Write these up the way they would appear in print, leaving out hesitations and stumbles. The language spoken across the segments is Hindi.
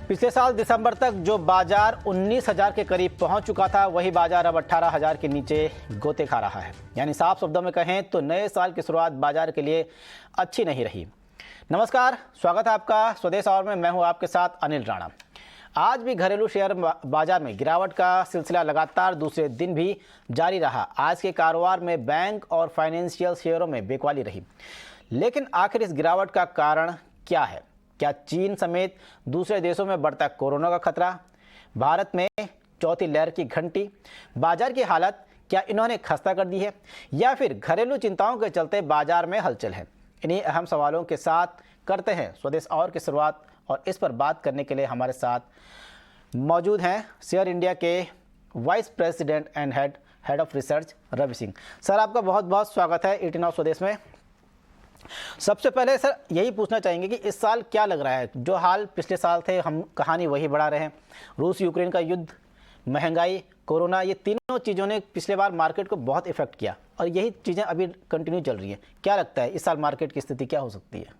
पिछले साल दिसंबर तक जो बाजार 19,000 के करीब पहुंच चुका था, वही बाजार अब 18,000 के नीचे गोते खा रहा है। यानी साफ शब्दों में कहें तो नए साल की शुरुआत बाजार के लिए अच्छी नहीं रही। नमस्कार, स्वागत है आपका स्वदेश आवर में। मैं हूं आपके साथ अनिल राणा। आज भी घरेलू शेयर बाजार में गिरावट का सिलसिला लगातार दूसरे दिन भी जारी रहा। आज के कारोबार में बैंक और फाइनेंशियल शेयरों में बिकवाली रही। लेकिन आखिर इस गिरावट का कारण क्या है? क्या चीन समेत दूसरे देशों में बढ़ता कोरोना का खतरा, भारत में चौथी लहर की घंटी, बाजार की हालत क्या इन्होंने खस्ता कर दी है, या फिर घरेलू चिंताओं के चलते बाजार में हलचल है? इन्हीं अहम सवालों के साथ करते हैं स्वदेश आवर की शुरुआत। और इस पर बात करने के लिए हमारे साथ मौजूद हैं शेयर इंडिया के vice president and head of research Ravi Singh. Sir, आपका बहुत बहुत स्वागत है 18 ऑफ स्वदेश में। सबसे पहले सर यही पूछना चाहेंगे कि इस साल क्या लग रहा है? जो हाल पिछले साल थे, हम कहानी वही बढ़ा रहे हैं। रूस यूक्रेन का युद्ध, महंगाई, कोरोना, ये तीनों चीज़ों ने पिछले बार मार्केट को बहुत इफेक्ट किया और यही चीज़ें अभी कंटिन्यू चल रही हैं। क्या लगता है इस साल मार्केट की स्थिति क्या हो सकती है?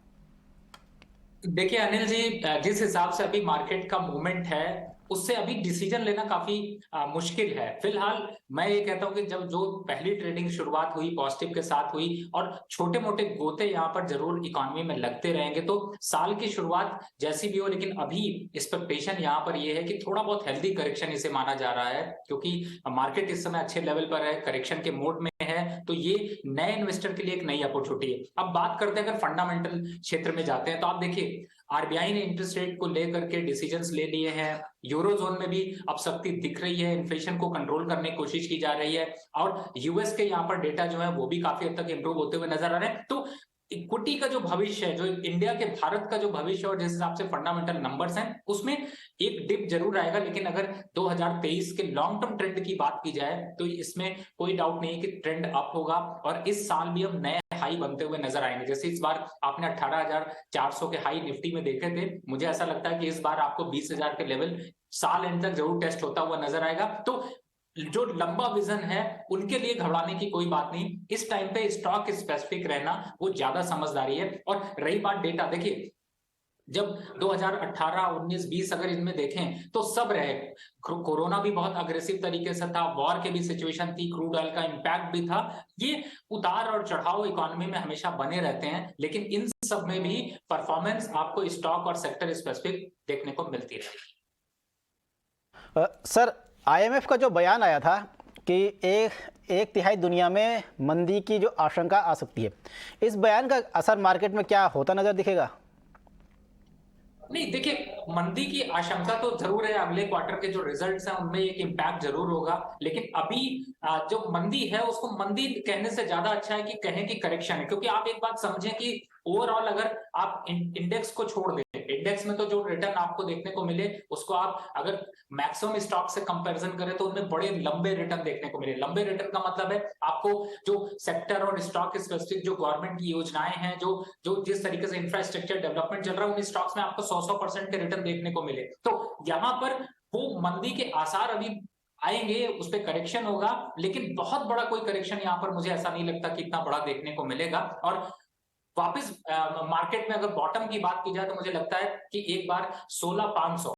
देखिए अनिल जी, जिस हिसाब से अभी मार्केट का मूवमेंट है उससे अभी डिसीजन लेना काफी मुश्किल है। फिलहाल मैं ये कहता हूं कि जब जो पहली ट्रेडिंग शुरुआत हुई पॉजिटिव के साथ हुई और छोटे मोटे गोते यहाँ पर जरूर इकोनॉमी में लगते रहेंगे, तो साल की शुरुआत जैसी भी हो, लेकिन अभी एक्सपेक्टेशन यहाँ पर ये है कि थोड़ा बहुत हेल्दी करेक्शन इसे माना जा रहा है, क्योंकि मार्केट इस समय अच्छे लेवल पर है, करेक्शन के मोड में है, तो ये नए इन्वेस्टर के लिए एक नई अपॉर्चुनिटी है। अब बात करते हैं अगर फंडामेंटल क्षेत्र में जाते हैं, तो आप देखिए आरबीआई ने इंटरेस्ट रेट को लेकर के डिसीजंस ले लिए हैं। यूरोजोन में भी अब सख्ती दिख रही है, इन्फ्लेशन को कंट्रोल करने की कोशिश की जा रही है और यूएस के यहाँ पर डेटा जो है वो भी काफी हद तक इंप्रूव होते हुए नजर आ रहे हैं। तो इक्विटी का जो भविष्य है, जो इंडिया के भारत का जो भविष्य और जिस हिसाब से फंडामेंटल नंबर्स हैं, उसमें एक डिप जरूर आएगा। लेकिन अगर 2023 के लॉन्ग टर्म ट्रेंड की बात की जाए तो इसमें कोई डाउट नहीं है कि ट्रेंड अप होगा और इस साल भी हम नए हाई बनते हुए नजर आएंगे। जैसे इस बार आपने 18,400 के हाई निफ्टी में देखे थे, मुझे ऐसा लगता है कि इस बार आपको 20,000 के लेवल साल एंड तक जरूर टेस्ट होता हुआ नजर आएगा। तो जो लंबा विजन है उनके लिए घबराने की कोई बात नहीं। इस टाइम पे स्टॉक स्पेसिफिक रहना वो ज्यादा समझदारी है। और रही बात डेटा, देखिए जब 2018, 19, 20 अगर इनमें देखें तो सब रहे, कोरोना भी बहुत अग्रेसिव तरीके से था, वॉर के भी सिचुएशन थी, क्रूड ऑयल का इंपैक्ट भी था। ये उतार और चढ़ाव इकोनॉमी में हमेशा बने रहते हैं, लेकिन इन सब में भी परफॉर्मेंस आपको स्टॉक और सेक्टर स्पेसिफिक देखने को मिलती है। सर, आईएमएफ का जो बयान आया था कि एक तिहाई दुनिया में मंदी की जो आशंका आ सकती है, इस बयान का असर मार्केट में क्या होता नजर दिखेगा? नहीं, देखिए मंदी की आशंका तो जरूर है, अगले क्वार्टर के जो रिजल्ट्स हैं उनमें एक इम्पैक्ट जरूर होगा। लेकिन अभी जो मंदी है उसको मंदी कहने से ज्यादा अच्छा है कि कहें कि करेक्शन है। क्योंकि आप एक बात समझें कि ओवरऑल अगर आप इंडेक्स को छोड़ दें, इंडेक्स में तो जो रिटर्न आपको देखने को मिले उसको आप अगर मैक्सिमम स्टॉक से कंपैरिजन करें तो उनमें बड़े लंबे रिटर्न देखने को मिले। लंबे रिटर्न का मतलब है आपको जो सेक्टर और स्टॉक स्पेसिफिक जो गवर्नमेंट की योजनाएं हैं, जो जो जिस तरीके से इंफ्रास्ट्रक्चर डेवलपमेंट चल रहा है, उन स्टॉक्स में आपको 100% के रिटर्न देखने को मिले। तो यहाँ पर वो मंदी के आसार अभी आएंगे, उस पर करेक्शन होगा, लेकिन बहुत बड़ा कोई करेक्शन यहाँ पर मुझे ऐसा नहीं लगता कि इतना बड़ा देखने को मिलेगा। और वापस मार्केट में अगर बॉटम की बात की जाए तो मुझे लगता है कि एक बार 16,500,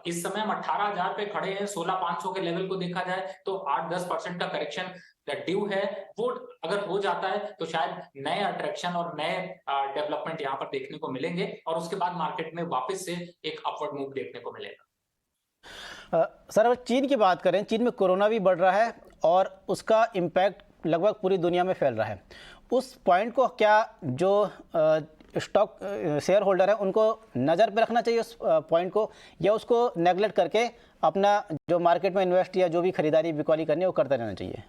इस समय हम 18,000 पे खड़े हैं, 16,500 के लेवल को देखा जाए तो 8-10% का करेक्शन ड्यू है। वो अगर हो जाता है तो शायद नए अट्रैक्शन और नए डेवलपमेंट यहाँ पर देखने को मिलेंगे और उसके बाद मार्केट में वापस से एक अपवर्ड मूव देखने को मिलेगा। सर, अगर चीन की बात करें, चीन में कोरोना भी बढ़ रहा है और उसका इम्पैक्ट लगभग पूरी दुनिया में फैल रहा है। उस पॉइंट को क्या जो स्टॉक शेयर होल्डर है उनको नज़र पे रखना चाहिए उस पॉइंट को, या उसको नेगलेक्ट करके अपना जो मार्केट में इन्वेस्ट या जो भी खरीदारी बिकवाली करनी है वो करते रहना चाहिए?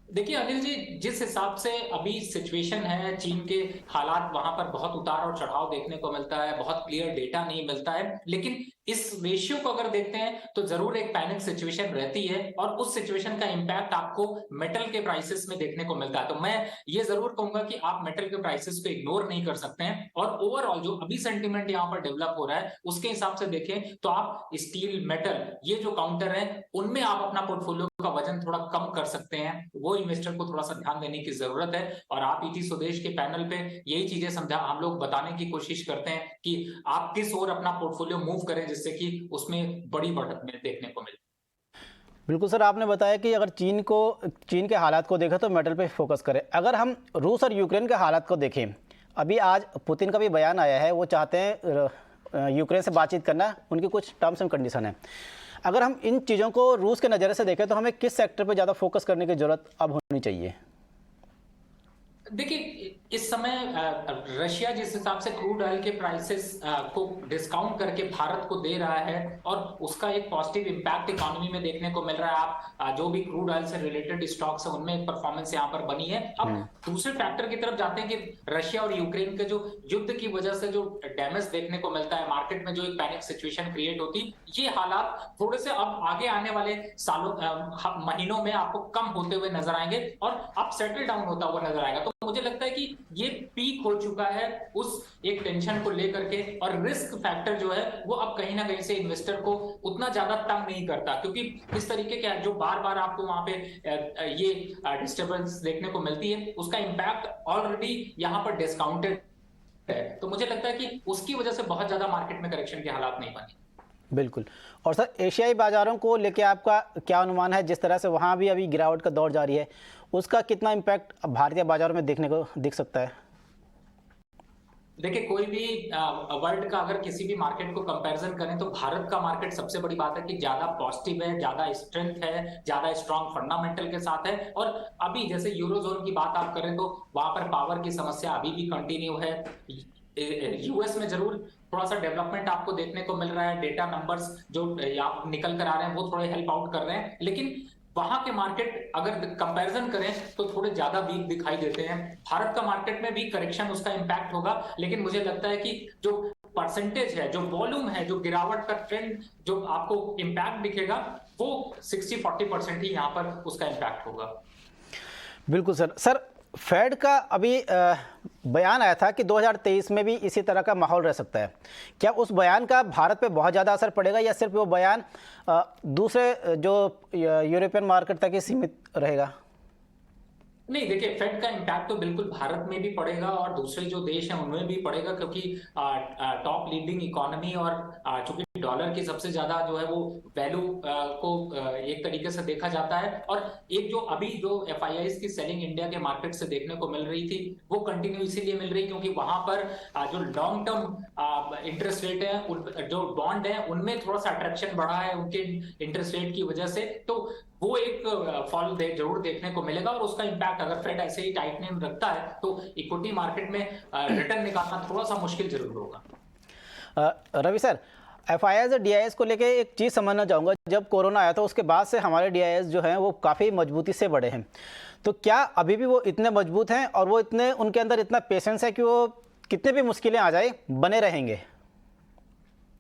देखिए अनिल जी, जिस हिसाब से अभी सिचुएशन है, चीन के हालात, वहां पर बहुत उतार और चढ़ाव देखने को मिलता है, बहुत क्लियर डेटा नहीं मिलता है। लेकिन इस रेशियो को अगर देखते हैं तो जरूर एक पैनिक सिचुएशन रहती है और उस सिचुएशन का इंपैक्ट आपको मेटल के प्राइसेस में देखने को मिलता है। तो मैं ये जरूर कहूंगा कि आप मेटल के प्राइसेस को इग्नोर नहीं कर सकते हैं और ओवरऑल जो अभी सेंटीमेंट यहाँ पर डेवलप हो रहा है उसके हिसाब से देखें तो आप स्टील, मेटल, ये जो काउंटर है उनमें आप अपना पोर्टफोलियो का वजन थोड़ा कम कर सकते हैं। वो इन्वेस्टर को थोड़ा सा ध्यान देने की जरूरत है। और आप ईटी स्वदेश के पैनल पे यही चीजें समझा हम लोग बताने की कोशिश करते हैं कि आप किस ओर अपना पोर्टफोलियो मूव करें जिससे कि उसमें बड़ी बढ़त में देखने को मिले। बिल्कुल सर, आपने बताया कि अगर चीन के हालात को देखें तो मेटल पे फोकस करें। अगर हम रूस और यूक्रेन के हालात को देखें, अभी आज पुतिन का भी बयान आया है, वो चाहते हैं यूक्रेन से बातचीत करना, उनकी कुछ टर्म्स एंड कंडीशन है। अगर हम इन चीज़ों को रूस के नज़रिए से देखें तो हमें किस सेक्टर पर ज़्यादा फोकस करने की ज़रूरत अब होनी चाहिए? देखिए, इस समय रशिया जिस हिसाब से क्रूड ऑयल के प्राइसेस को डिस्काउंट करके भारत को दे रहा है और उसका एक पॉजिटिव इम्पैक्ट इकोनॉमी में देखने को मिल रहा है। आप जो भी क्रूड ऑयल से रिलेटेड स्टॉक्स है उनमें परफॉर्मेंस यहाँ पर बनी है। अब दूसरे फैक्टर की तरफ जाते हैं कि रशिया और यूक्रेन के जो युद्ध की वजह से जो डैमेज देखने को मिलता है मार्केट में, जो एक पैनिक सिचुएशन क्रिएट होती, ये हालात थोड़े से अब आगे आने वाले सालों महीनों में आपको कम होते हुए नजर आएंगे और अब सेटल डाउन होता हुआ नजर आएगा। तो मुझे लगता है कि ये पीक हो चुका है उस एक टेंशन को लेकर के, और रिस्क फैक्टर जो है वो अब कहीं ना कहीं से इन्वेस्टर को उतना ज्यादा तंग नहीं करता, क्योंकि इस तरीके के जो बार बार आपको वहां पे ये डिस्टर्बेंस देखने को मिलती है उसका इंपैक्ट ऑलरेडी यहाँ पर डिस्काउंटेड है। तो मुझे लगता है कि उसकी वजह से बहुत ज्यादा मार्केट में करेक्शन के हालात नहीं बने। बिल्कुल। और सर, एशियाई बाज़ारों को लेके आपका क्या अनुमान है? जिस तरह से वहाँ भी अभी गिरावट का दौर जारी है, उसका कितना इम्पैक्ट भारतीय बाज़ारों में देखने को दिख सकता है? देखिए, कोई भी वर्ल्ड का अगर किसी भी मार्केट को कंपैरिजन करें तो भारत का मार्केट सबसे बड़ी बात है कि ज्यादा पॉजिटिव है, ज्यादा स्ट्रेंथ है, ज्यादा स्ट्रॉन्ग फंडामेंटल के साथ है। और अभी जैसे यूरोजोन की बात आप करें तो वहां पर पावर की समस्या अभी भी कंटिन्यू है। यूएस में जरूर थोड़ा सा डेवलपमेंट आपको देखने को मिल रहा है, डेटा नंबर्स जो निकल कर आ रहे हैं वो थोड़े हेल्प आउट कर रहे हैं, लेकिन वहां के मार्केट अगर कंपैरिजन करें तो थोड़े ज्यादा वीक दिखाई देते हैं। भारत का मार्केट में भी करेक्शन उसका इंपैक्ट होगा, लेकिन मुझे लगता है कि जो परसेंटेज है, जो वॉल्यूम है, जो गिरावट का ट्रेंड जो आपको इंपैक्ट दिखेगा वो 60-40% ही यहाँ पर उसका इंपैक्ट होगा। बिल्कुल सर, फेड का अभी बयान आया था कि 2023 में भी इसी तरह का माहौल रह सकता है। क्या उस बयान का भारत पे बहुत ज़्यादा असर पड़ेगा या सिर्फ वो बयान दूसरे जो यूरोपियन मार्केट तक ही सीमित रहेगा? नहीं, देखिए, फेड का इम्पैक्ट तो बिल्कुल भारत में भी पड़ेगा और दूसरे जो देश हैं उनमें भी पड़ेगा, क्योंकि टॉप लीडिंग इकोनॉमी और चूंकि डॉलर की सबसे ज्यादा जो है वो वैल्यू को एक तरीके से देखा जाता है। और एक जो अभी जो एफआईआईज की सेलिंग इंडिया के मार्केट से देखने को मिल रही थी वो कंटिन्यू इसीलिए मिल रही क्योंकि वहां पर जो लॉन्ग टर्म इंटरेस्ट रेट है, जो बॉन्ड है, उनमें थोड़ा सा अट्रैक्शन बढ़ा है उनके इंटरेस्ट रेट की वजह से। तो वो एक फॉल जरूर देखने को मिलेगा और उसका इंपैक्ट अगर फेड ऐसे ही टाइटनिंग रखता है तो इक्विटी मार्केट में रिटर्न निकालना थोड़ा सा मुश्किल जरूर होगा। रवि सर, एफआईआईज और डीआईएस को लेके एक चीज़ समझना चाहूँगा। जब कोरोना आया तो उसके बाद से हमारे डीआईएस जो हैं वो काफ़ी मजबूती से बढ़े हैं, तो क्या अभी भी वो इतने मजबूत हैं और वो इतने, उनके अंदर इतना पेशेंस है कि वो कितने भी मुश्किलें आ जाए बने रहेंगे?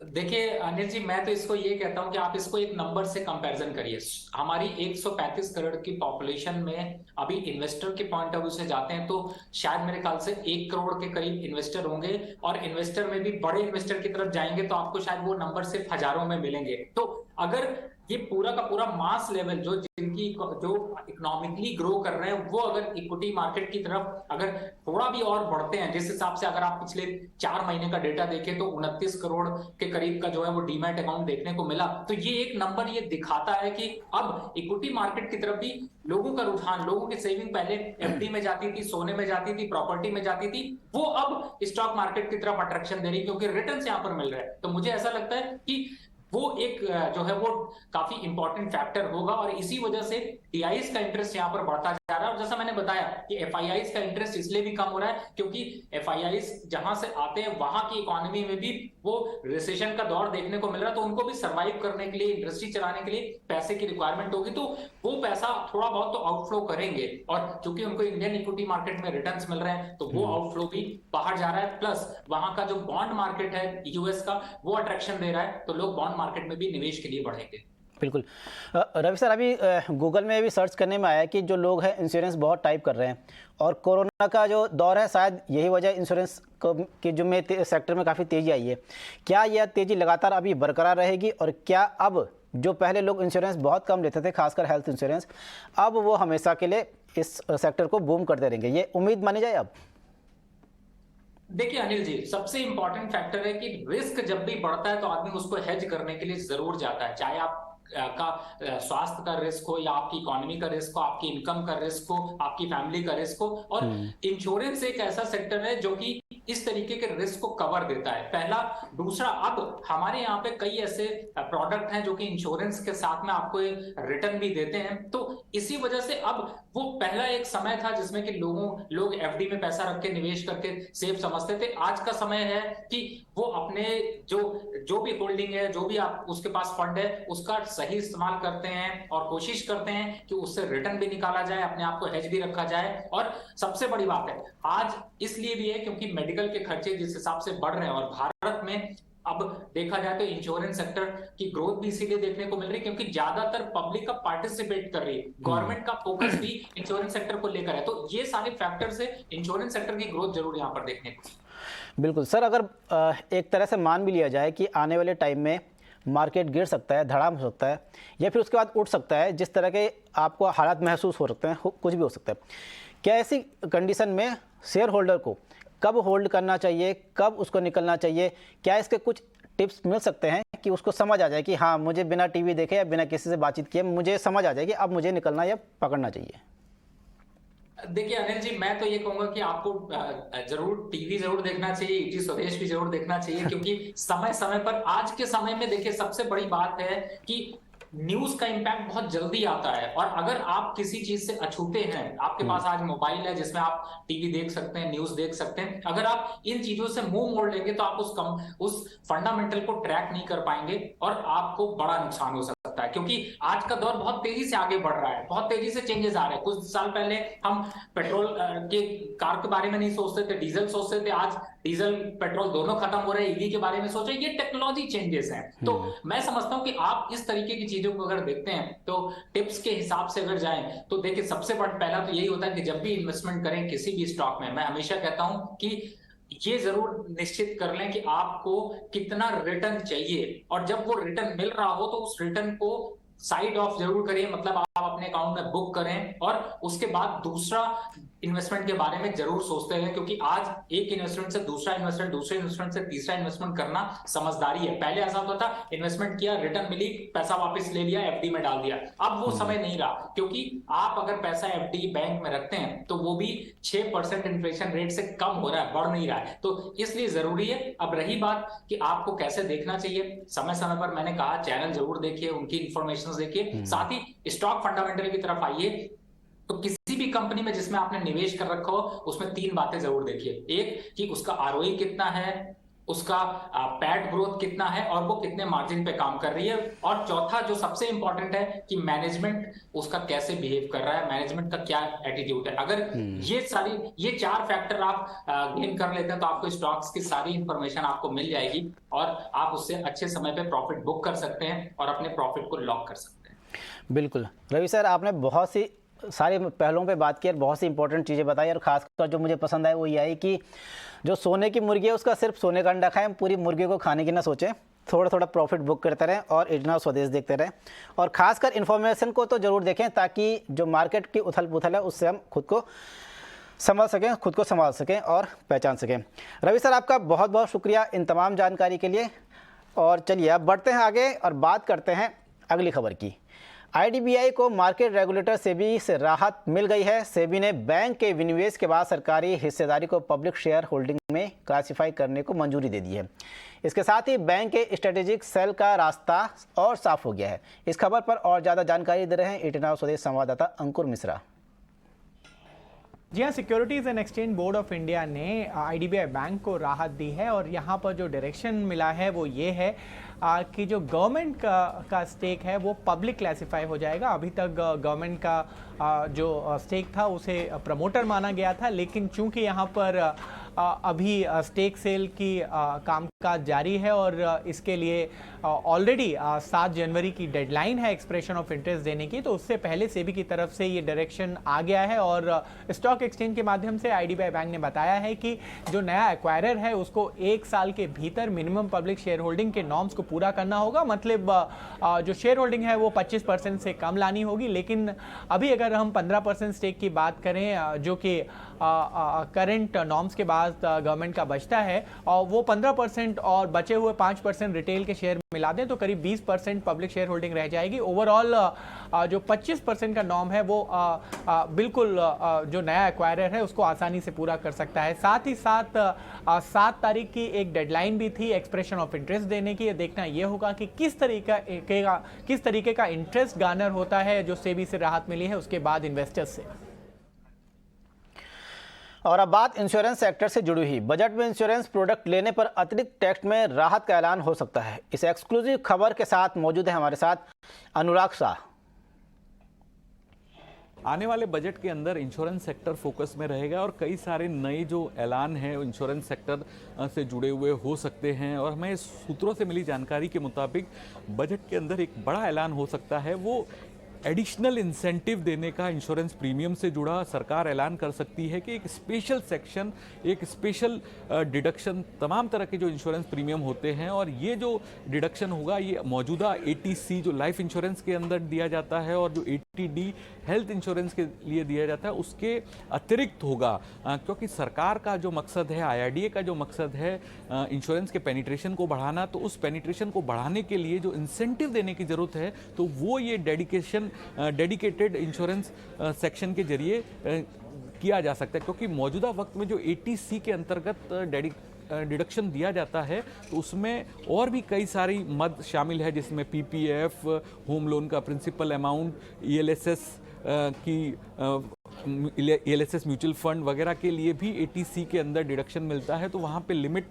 देखिए अनिल जी, मैं तो इसको ये कहता हूं कि आप इसको एक नंबर से कंपैरिजन करिए। हमारी 135 करोड़ की पॉपुलेशन में अभी इन्वेस्टर के पॉइंट ऑफ व्यू से जाते हैं तो शायद मेरे ख्याल से 1 करोड़ के करीब इन्वेस्टर होंगे, और इन्वेस्टर में भी बड़े इन्वेस्टर की तरफ जाएंगे तो आपको शायद वो नंबर सिर्फ हजारों में मिलेंगे। तो अगर ये पूरा का पूरा मास लेवल जो इकोनॉमिकली ग्रो कर रहे हैं वो अगर इक्विटी मार्केट की तरफ अगर थोड़ा भी और बढ़ते हैं, जिस हिसाब से अगर आप पिछले 4 महीने का डेटा देखें तो 29 करोड़ के करीब का जो है वो डीमैट अकाउंट देखने को मिला, तो ये एक नंबर ये दिखाता है कि अब इक्विटी मार्केट की तरफ भी लोगों का रुझान, लोगों की सेविंग पहले एफडी में जाती थी, सोने में जाती थी, प्रॉपर्टी में जाती थी, वो अब स्टॉक मार्केट की तरफ अट्रैक्शन दे रही क्योंकि रिटर्न्स यहाँ पर मिल रहे हैं। तो मुझे ऐसा लगता है कि वो एक जो है वो काफी इंपॉर्टेंट फैक्टर होगा और इसी वजह से डीआईएस का इंटरेस्ट यहाँ पर बढ़ता जा रहा है। और जैसा मैंने बताया कि एफआईआईज का इंटरेस्ट इसलिए भी कम हो रहा है क्योंकि एफआईआईज जहां से आते हैं वहां की इकोनॉमी में भी वो रिसेशन का दौर देखने को मिल रहा है, तो उनको भी सर्वाइव करने के लिए, इंडस्ट्री चलाने के लिए पैसे की रिक्वायरमेंट होगी, तो वो पैसा थोड़ा बहुत तो आउटफ्लो करेंगे। और चूंकि उनको इंडियन इक्विटी मार्केट में रिटर्न्स मिल रहे हैं तो वो आउटफ्लो भी बाहर जा रहा है, प्लस वहां का जो बॉन्ड मार्केट है यूएस का वो अट्रैक्शन दे रहा है, तो लोग बॉन्ड मार्केट में भी निवेश के लिए बढ़ेंगे। बिल्कुल। रवि सर, अभी गूगल में भी सर्च करने में आया कि जो लोग हैं इंश्योरेंस बहुत टाइप कर रहे हैं और कोरोना का जो दौर है शायद यही वजह इंश्योरेंस की जो में सेक्टर में काफ़ी तेज़ी आई है। क्या यह तेज़ी लगातार अभी बरकरार रहेगी और क्या अब जो पहले लोग इंश्योरेंस बहुत कम लेते थे, खासकर हेल्थ इंश्योरेंस, अब वो हमेशा के लिए इस सेक्टर को बूम करते रहेंगे, ये उम्मीद मानी जाए अब? देखिए अनिल जी, सबसे इंपॉर्टेंट फैक्टर है कि रिस्क जब भी बढ़ता है तो आदमी उसको हेज करने के लिए जरूर जाता है, चाहे आप का स्वास्थ्य का रिस्क हो या आपकी इकोनॉमी का रिस्क हो, आपकी इनकम का रिस्क हो, आपकी फैमिली का रिस्क हो। और इंश्योरेंस एक ऐसा सेक्टर है जो कि इस तरीके के रिस्क को कवर देता है, पहला। दूसरा, अब हमारे यहाँ पे कई ऐसे प्रोडक्ट हैं जो कि इंश्योरेंस के साथ में आपको रिटर्न भी देते हैं। तो इसी वजह से अब वो पहला एक समय था जिसमें कि लोग एफडी में पैसा रख के निवेश करके सेफ समझते थे। आज का समय है कि वो अपने जो भी होल्डिंग है, जो भी आप उसके पास फंड है, उसका सही इस्तेमाल करते हैं और कोशिश करते हैं कि उससे रिटर्न भी निकाला जाए, अपने आप को हेज भी रखा जाए। और सबसे बड़ी बात है आज इसलिए भी है क्योंकि मेडिकल के खर्चे जिस हिसाब से बढ़ रहे हैं, और भारत में अब देखा जाए तो इंश्योरेंस सेक्टर की ग्रोथ भी इसीलिए देखने को मिल रही है क्योंकि ज्यादातर पब्लिक का पार्टिसिपेट कर रही है, गवर्नमेंट का फोकस भी इंश्योरेंस सेक्टर को लेकर है। तो ये सारे फैक्टर से इंश्योरेंस सेक्टर की ग्रोथ जरूर यहाँ पर देखने को। बिल्कुल सर, अगर एक तरह से मान भी लिया जाए कि आने वाले टाइम में मार्केट गिर सकता है, धड़ाम हो सकता है, या फिर उसके बाद उठ सकता है, जिस तरह के आपको हालात महसूस हो सकते हैं, कुछ भी हो सकता है, क्या ऐसी कंडीशन में शेयर होल्डर को कब होल्ड करना चाहिए, कब उसको निकलना चाहिए? क्या इसके कुछ टिप्स मिल सकते हैं कि उसको समझ आ जाए कि हाँ, मुझे बिना टीवी देखे या बिना किसी से बातचीत किए मुझे समझ आ जाए कि अब मुझे निकलना या पकड़ना चाहिए? देखिए अनिल जी, मैं तो ये कहूंगा कि आपको जरूर टीवी जरूर देखना चाहिए, ईटी स्वदेश भी जरूर देखना चाहिए, क्योंकि समय समय पर आज के समय में देखिए सबसे बड़ी बात है कि न्यूज का इंपैक्ट बहुत जल्दी आता है। और अगर आप किसी चीज से अछूते हैं, आपके पास आज मोबाइल है जिसमें आप टीवी देख सकते हैं, न्यूज देख सकते हैं, अगर आप इन चीजों से मुंह मोड़ लेंगे तो आप उस फंडामेंटल को ट्रैक नहीं कर पाएंगे और आपको बड़ा नुकसान हो सकता है। क्योंकि आज का दौर बहुत तेजी से आगे बढ़ रहा है, बहुत तेजी से चेंजेस आ रहे हैं। कुछ साल पहले हम पेट्रोल के कार के बारे में नहीं सोचते थे, डीजल सोचते थे, आज डीजल पेट्रोल दोनों खत्म हो रहे हैं, ईवी के बारे में सोचे। ये टेक्नोलॉजी चेंजेस हैं। तो मैं समझता हूं कि आप इस तरीके की चीजों को अगर देखते हैं तो टिप्स के हिसाब से अगर जाएं तो देखिए सबसे पहला तो यही होता है कि जब भी इन्वेस्टमेंट करें किसी भी स्टॉक में, मैं हमेशा कहता हूं कि ये जरूर निश्चित कर लें कि आपको कितना रिटर्न चाहिए, और जब वो रिटर्न मिल रहा हो तो उस रिटर्न को साइड ऑफ जरूर करिए, मतलब आप अपने अकाउंट में बुक करें। और उसके बाद दूसरा इन्वेस्टमेंट के बारे में जरूर सोचते हैं, क्योंकि आज एक इन्वेस्टमेंट से दूसरा इन्वेस्टमेंट, दूसरे इन्वेस्टमेंट से तीसरा इन्वेस्टमेंट करना समझदारी है। पहले ऐसा होता था, इन्वेस्टमेंट किया, रिटर्न मिली, पैसा वापस ले लिया, एफडी में डाल दिया। अब वो समय नहीं रहा, क्योंकि आप अगर पैसा एफडी बैंक में रखते हैं तो वो भी 6% इन्फ्लेशन रेट से कम हो रहा है, बढ़ नहीं रहा है। तो इसलिए जरूरी है। अब रही बात कि आपको कैसे देखना चाहिए, समय समय पर मैंने कहा चैनल जरूर देखिए, उनकी इंफॉर्मेशन देखिए, साथ ही स्टॉक फंडामेंटल की तरफ आइए। तो किसी भी कंपनी में जिसमें आपने निवेश कर रखा हो उसमें 3 बातें जरूर देखिए। एक कि उसका आरओई कितना है, उसका पैट ग्रोथ कितना है, और वो कितने मार्जिन पे काम कर रही है। और चौथा जो सबसे इंपॉर्टेंट है कि मैनेजमेंट उसका कैसे बिहेव कर रहा है, मैनेजमेंट का क्या एटीट्यूड है। अगर ये 4 फैक्टर आप गेन कर लेते हैं तो आपको स्टॉक्स की सारी इंफॉर्मेशन आपको मिल जाएगी और आप उससे अच्छे समय पे प्रॉफिट बुक कर सकते हैं और अपने प्रॉफिट को लॉक कर सकते हैं। बिल्कुल रवि सर, आपने बहुत सी सारे पहलुओं पे बात की और बहुत सी इंपॉर्टेंट चीज़ें बताई, और खासकर जो मुझे पसंद आया वो ये आई कि जो सोने की मुर्गी है उसका सिर्फ सोने का अंडा खाएं, पूरी मुर्गी को खाने की ना सोचें, थोड़ा थोड़ा प्रॉफिट बुक करते रहें और इतना स्वदेश देखते रहें। और खासकर इन्फॉर्मेशन को तो ज़रूर देखें ताकि जो मार्केट की उथल पुथल है उससे हम खुद को संभाल सकें और पहचान सकें। रवि सर, आपका बहुत बहुत शुक्रिया इन तमाम जानकारी के लिए। और चलिए अब बढ़ते हैं आगे और बात करते हैं अगली खबर की। आईडीबीआई को मार्केट रेगुलेटर सेबी से राहत मिल गई है। सेबी ने बैंक के विनिवेश के बाद सरकारी हिस्सेदारी को पब्लिक शेयर होल्डिंग में क्लासिफाई करने को मंजूरी दे दी है। इसके साथ ही बैंक के स्ट्रेटेजिक सेल का रास्ता और साफ हो गया है। इस खबर पर और ज़्यादा जानकारी दे रहे हैं ईटी नाउ स्वदेश संवाददाता अंकुर मिश्रा। जी हाँ, securities and exchange board of India ने आईडीबीआई बैंक को राहत दी है और यहाँ पर जो डायरेक्शन मिला है वो ये है कि जो गवर्नमेंट का स्टेक है वो पब्लिक क्लासिफाई हो जाएगा। अभी तक गवर्नमेंट का जो स्टेक था उसे प्रमोटर माना गया था, लेकिन चूंकि यहाँ पर अभी स्टेक सेल की कामकाज जारी है और इसके लिए ऑलरेडी 7 जनवरी की डेडलाइन है एक्सप्रेशन ऑफ इंटरेस्ट देने की। तो उससे पहले सेबी की तरफ से ये डायरेक्शन आ गया है और स्टॉक एक्सचेंज के माध्यम से आईडीबीआई बैंक ने बताया है कि जो नया एक्वायरर है उसको 1 साल के भीतर मिनिमम पब्लिक शेयर होल्डिंग के नॉर्म्स को पूरा करना होगा। मतलब जो शेयर होल्डिंग है वो 25% से कम लानी होगी। लेकिन अभी अगर हम 15% स्टेक की बात करें जो कि करंट नॉर्म्स के बाद गवर्नमेंट का बचता है और वो 15% और बचे हुए 5% रिटेल के शेयर मिला दें तो करीब 20% पब्लिक शेयर होल्डिंग रह जाएगी। ओवरऑल जो 25% का नॉर्म है वो बिल्कुल जो नया एक्वायरर है उसको आसानी से पूरा कर सकता है। साथ ही साथ 7 तारीख की एक डेडलाइन भी थी एक्सप्रेशन ऑफ इंटरेस्ट देने की। देखना ये होगा कि किस तरीके का इंटरेस्ट गार्नर होता है जो सेबी से राहत मिली है उसके बाद इन्वेस्टर्स से। और अब बात इंश्योरेंस सेक्टर से जुड़ी हुई। बजट में इंश्योरेंस प्रोडक्ट लेने पर अतिरिक्त टैक्स में राहत का ऐलान हो सकता है। इस एक्सक्लूसिव खबर के साथ मौजूद है हमारे साथ अनुराग शाह। आने वाले बजट के अंदर इंश्योरेंस सेक्टर फोकस में रहेगा और कई सारे नए जो ऐलान हैं इंश्योरेंस सेक्टर से जुड़े हुए हो सकते हैं। और हमें सूत्रों से मिली जानकारी के मुताबिक बजट के अंदर एक बड़ा ऐलान हो सकता है, वो एडिशनल इंसेंटिव देने का इंश्योरेंस प्रीमियम से जुड़ा सरकार ऐलान कर सकती है कि एक स्पेशल सेक्शन, एक स्पेशल डिडक्शन तमाम तरह के जो इंश्योरेंस प्रीमियम होते हैं और ये जो डिडक्शन होगा ये मौजूदा एटीसी जो लाइफ इंश्योरेंस के अंदर दिया जाता है और जो एटीडी हेल्थ इंश्योरेंस के लिए दिया जाता है उसके अतिरिक्त होगा। क्योंकि सरकार का जो मकसद है, आईआरडीए का जो मकसद है इंश्योरेंस के पेनिट्रेशन को बढ़ाना, तो उस पेनिट्रेशन को बढ़ाने के लिए जो इंसेंटिव देने की जरूरत है तो वो ये डेडिकेटेड इंश्योरेंस सेक्शन के जरिए किया जा सकता है। क्योंकि मौजूदा वक्त में जो एटीसी के अंतर्गत डिडक्शन दिया जाता है तो उसमें और भी कई सारी मद शामिल है, जिसमें पीपीएफ, होम लोन का principal amount, ELSS ELSS mutual fund वगैरह के लिए भी एटीसी के अंदर डिडक्शन मिलता है। तो वहाँ पे लिमिट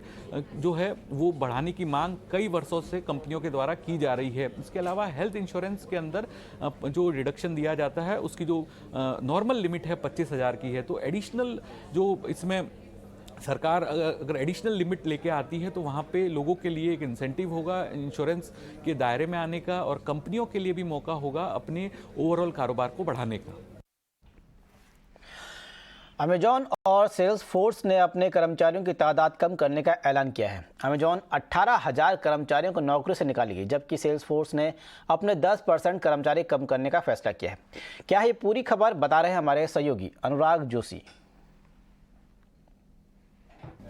जो है वो बढ़ाने की मांग कई वर्षों से कंपनियों के द्वारा की जा रही है। इसके अलावा हेल्थ इंश्योरेंस के अंदर जो डिडक्शन दिया जाता है उसकी जो नॉर्मल लिमिट है 25,000 की है। तो एडिशनल जो इसमें सरकार अगर एडिशनल लिमिट लेके आती है तो वहाँ पे लोगों के लिए एक इंसेंटिव होगा इंश्योरेंस के दायरे में आने का और कंपनियों के लिए भी मौका होगा अपने ओवरऑल कारोबार को बढ़ाने का। अमेजॉन और सेल्स फोर्स ने अपने कर्मचारियों की तादाद कम करने का ऐलान किया है। अमेजॉन 18,000 कर्मचारियों को नौकरी से निकालेगी, जबकि सेल्स फोर्स ने अपने 10% कर्मचारी कम करने का फैसला किया है। क्या है पूरी खबर, बता रहे हैं हमारे सहयोगी Anurag Joshi.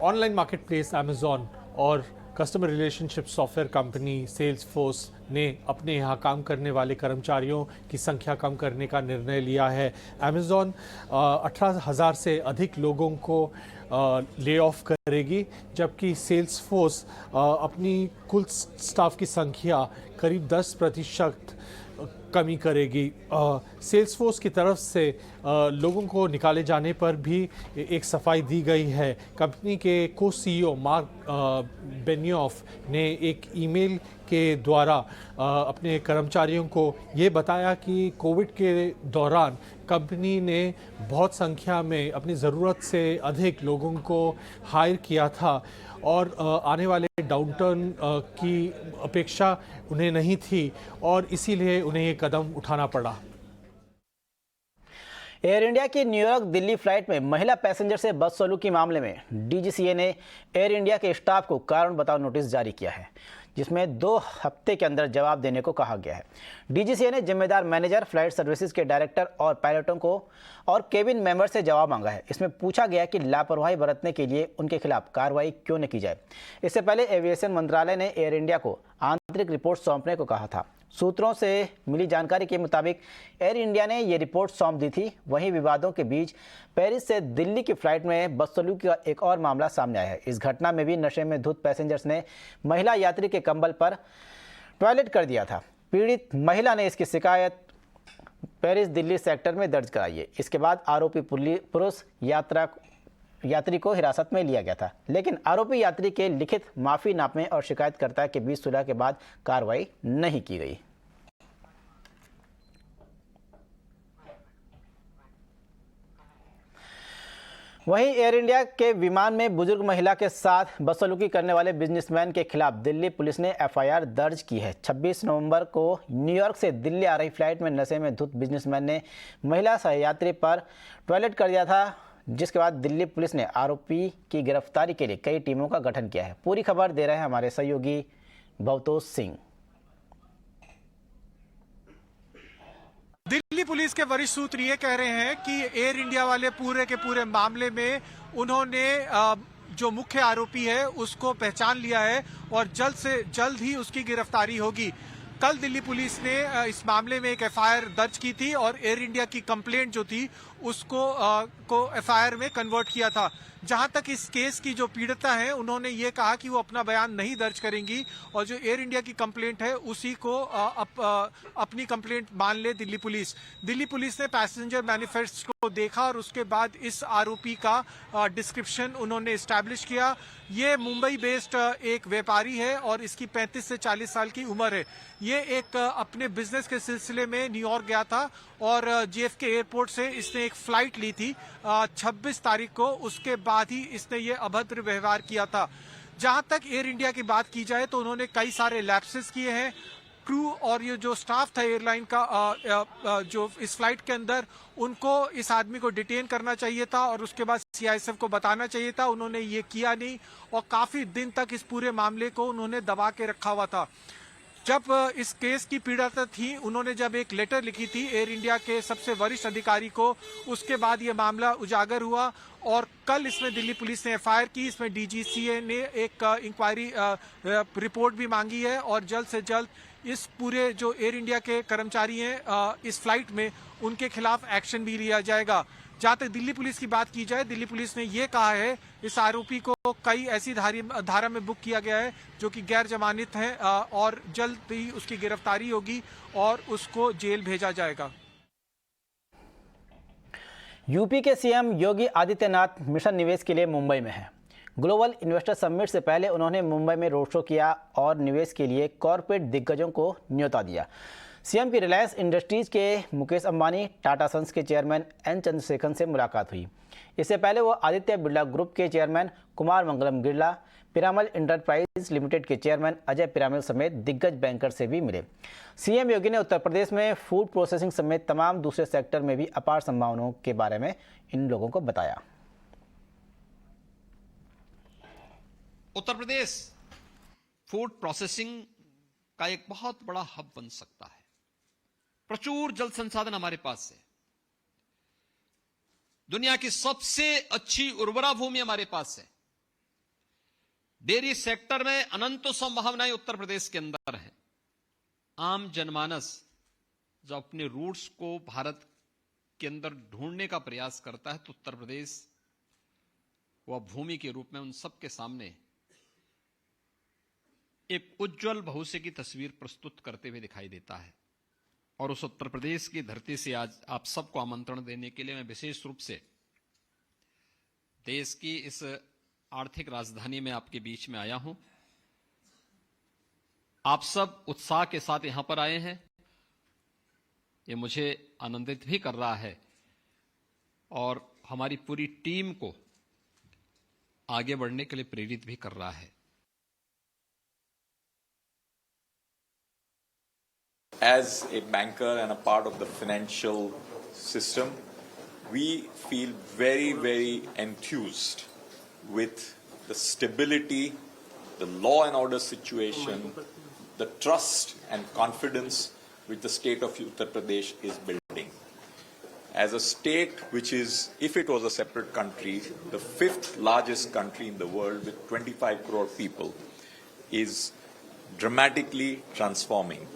Online marketplace Amazon और customer relationship software company Salesforce ने अपने यहाँ काम करने वाले कर्मचारियों की संख्या कम करने का निर्णय लिया है। अमेजॉन 18,000 से अधिक लोगों को ले ऑफ करेगी, जबकि सेल्स फोर्स अपनी कुल स्टाफ की संख्या करीब 10% कमी करेगी। सेल्स फोर्स की तरफ से लोगों को निकाले जाने पर भी एक सफाई दी गई है। कंपनी के को सीईओ मार्क बेनियोफ ने एक ईमेल के द्वारा अपने कर्मचारियों को ये बताया कि कोविड के दौरान कंपनी ने बहुत संख्या में अपनी ज़रूरत से अधिक लोगों को हायर किया था और आने वाले डाउनटर्न की अपेक्षा उन्हें नहीं थी और इसीलिए उन्हें ये कदम उठाना पड़ा। एयर इंडिया की न्यूयॉर्क दिल्ली फ्लाइट में महिला पैसेंजर से बदसलूकी मामले में डीजीसीए ने एयर इंडिया के स्टाफ को कारण बताओ नोटिस जारी किया है, जिसमें 2 हफ्ते के अंदर जवाब देने को कहा गया है। डीजीसीए ने जिम्मेदार मैनेजर, फ्लाइट सर्विसेज के डायरेक्टर और पायलटों को और केबिन मेंबर से जवाब मांगा है। इसमें पूछा गया कि लापरवाही बरतने के लिए उनके खिलाफ कार्रवाई क्यों न की जाए। इससे पहले एविएशन मंत्रालय ने एयर इंडिया को आंतरिक रिपोर्ट सौंपने को कहा था। सूत्रों से मिली जानकारी के मुताबिक एयर इंडिया ने ये रिपोर्ट सौंप दी थी। वहीं विवादों के बीच पेरिस से दिल्ली की फ्लाइट में बदसलूकी का एक और मामला सामने आया है। इस घटना में भी नशे में धुत पैसेंजर्स ने महिला यात्री के कंबल पर टॉयलेट कर दिया था। पीड़ित महिला ने इसकी शिकायत पेरिस दिल्ली सेक्टर में दर्ज कराई है। इसके बाद आरोपी पुरुष यात्री को हिरासत में लिया गया था, लेकिन आरोपी यात्री के लिखित माफीनामे और शिकायतकर्ता के बीच सुलह के बाद कार्रवाई नहीं की गई। वहीं एयर इंडिया के विमान में बुजुर्ग महिला के साथ बदसलूकी करने वाले बिजनेसमैन के खिलाफ दिल्ली पुलिस ने एफआईआर दर्ज की है। 26 नवंबर को न्यूयॉर्क से दिल्ली आ रही फ्लाइट में नशे में धुत बिजनेसमैन ने महिला सहयात्री पर टॉयलेट कर दिया था, जिसके बाद दिल्ली पुलिस ने आरोपी की गिरफ्तारी के लिए कई टीमों का गठन किया है। पूरी खबर दे रहे हैं हमारे सहयोगी भवतोष सिंह। दिल्ली पुलिस के वरिष्ठ सूत्र ये कह रहे हैं कि एयर इंडिया वाले पूरे के पूरे मामले में उन्होंने जो मुख्य आरोपी है उसको पहचान लिया है और जल्द से जल्द ही उसकी गिरफ्तारी होगी। कल दिल्ली पुलिस ने इस मामले में एक एफआईआर दर्ज की थी और एयर इंडिया की कंप्लेंट जो थी उसको एफआईआर में कन्वर्ट किया था। जहां तक इस केस की जो पीड़िता है उन्होंने ये कहा कि वो अपना बयान नहीं दर्ज करेंगी और जो एयर इंडिया की कंप्लेंट है उसी को अपनी कंप्लेंट मान ले दिल्ली पुलिस। दिल्ली पुलिस ने पैसेंजर मैनिफेस्ट को देखा और उसके बाद इस आरोपी का डिस्क्रिप्शन उन्होंने एस्टैब्लिश किया। ये मुंबई बेस्ड एक व्यापारी है और इसकी 35 से 40 साल की उम्र है। ये एक अपने बिजनेस के सिलसिले में न्यूयॉर्क गया था और JFK एयरपोर्ट से इसने एक फ्लाइट ली थी 26 तारीख को। उसके बाद ही इसने ये अभद्र व्यवहार किया था। जहां तक एयर इंडिया की बात की जाए तो उन्होंने कई सारे लैप्सेस किए हैं। क्रू और ये जो स्टाफ था एयरलाइन का जो इस फ्लाइट के अंदर, उनको इस आदमी को डिटेन करना चाहिए था और उसके बाद CISF को बताना चाहिए था। उन्होंने ये किया नहीं और काफी दिन तक इस पूरे मामले को उन्होंने दबा के रखा हुआ था। जब इस केस की पीड़िता थी उन्होंने जब एक लेटर लिखी थी एयर इंडिया के सबसे वरिष्ठ अधिकारी को, उसके बाद ये मामला उजागर हुआ और कल इसमें दिल्ली पुलिस ने एफआईआर की। इसमें DGCA ने एक इंक्वायरी रिपोर्ट भी मांगी है और जल्द से जल्द इस पूरे जो एयर इंडिया के कर्मचारी हैं इस फ्लाइट में, उनके खिलाफ एक्शन भी लिया जाएगा। जहां तक दिल्ली पुलिस की बात की जाए, दिल्ली पुलिस ने ये कहा है इस आरोपी को कई ऐसी धारा में बुक किया गया है जो कि गैर जमानत है और जल्द ही उसकी गिरफ्तारी होगी और उसको जेल भेजा जाएगा। यूपी के CM योगी आदित्यनाथ मिशन निवेश के लिए मुंबई में हैं। ग्लोबल इन्वेस्टर समिट से पहले उन्होंने मुंबई में रोड शो किया और निवेश के लिए कॉरपोरेट दिग्गजों को न्योता दिया। CM की रिलायंस इंडस्ट्रीज के मुकेश अंबानी, टाटा सन्स के चेयरमैन N चंद्रशेखरन से मुलाकात हुई। इससे पहले वो आदित्य बिरला ग्रुप के chairman Kumar Mangalam Birla, Piramal enterprise limited के चेयरमैन अजय पिरामल समेत दिग्गज बैंकर से भी मिले। CM योगी ने उत्तर प्रदेश में फूड प्रोसेसिंग समेत तमाम दूसरे सेक्टर में भी अपार संभावनाओं के बारे में इन लोगों को बताया। उत्तर प्रदेश फूड प्रोसेसिंग का एक बहुत बड़ा हब बन सकता है। प्रचुर जल संसाधन हमारे पास है। दुनिया की सबसे अच्छी उर्वरा भूमि हमारे पास है। डेयरी सेक्टर में अनंत संभावनाएं उत्तर प्रदेश के अंदर है। आम जनमानस जो अपने रूट्स को भारत के अंदर ढूंढने का प्रयास करता है तो उत्तर प्रदेश वह भूमि के रूप में उन सबके सामने एक उज्जवल भविष्य की तस्वीर प्रस्तुत करते हुए दिखाई देता है। और उस उत्तर प्रदेश की धरती से आज आप सबको आमंत्रण देने के लिए मैं विशेष रूप से देश की इस आर्थिक राजधानी में आपके बीच में आया हूं। आप सब उत्साह के साथ यहां पर आए हैं, ये मुझे आनंदित भी कर रहा है और हमारी पूरी टीम को आगे बढ़ने के लिए प्रेरित भी कर रहा है। As a banker and a part of the financial system, we feel very, very enthused with the stability, the law and order situation, the trust and confidence which the state of Uttar Pradesh is building. As a state which is, if it was a separate country, the 5th largest country in the world with 25 crore people, is dramatically transforming.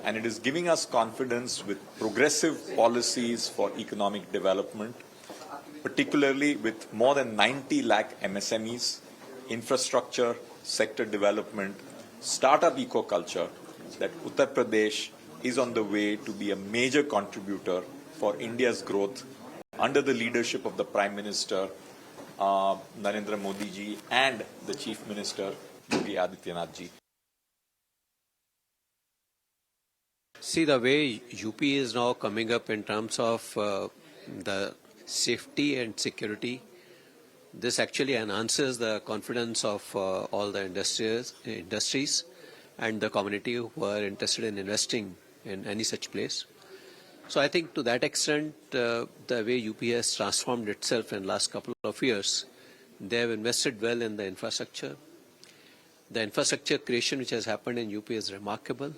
And it is giving us confidence with progressive policies for economic development, particularly with more than 90 lakh MSMEs, infrastructure, sector development, startup eco-culture, that Uttar Pradesh is on the way to be a major contributor for India's growth under the leadership of the Prime Minister Narendra Modi ji and the Chief Minister Yogi Adityanath ji. See, the way UP is now coming up in terms of the safety and security This actually enhances the confidence of all the industries and the community who are interested in investing in any such place. So I think to that extent, the way UP has transformed itself in last couple of years, they have invested well in the infrastructure. The infrastructure creation which has happened in UP is remarkable,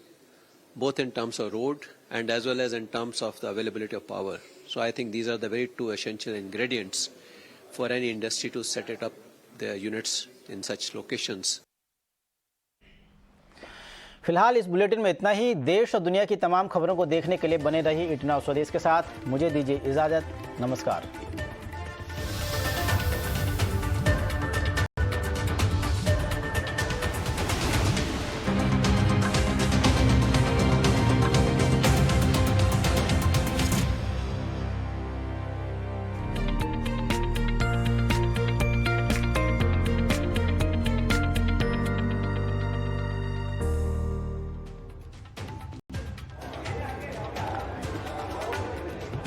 both in terms of road and as well as in terms of the availability of power. So I think these are the very two essential ingredients for any industry to set it up their units in such locations. फिलहाल इस बुलेटिन में इतना ही। देश और दुनिया की तमाम खबरों को देखने के लिए बने रहिए ईट नाउ स्वदेश के साथ। मुझे दीजिए इजाजत। नमस्कार।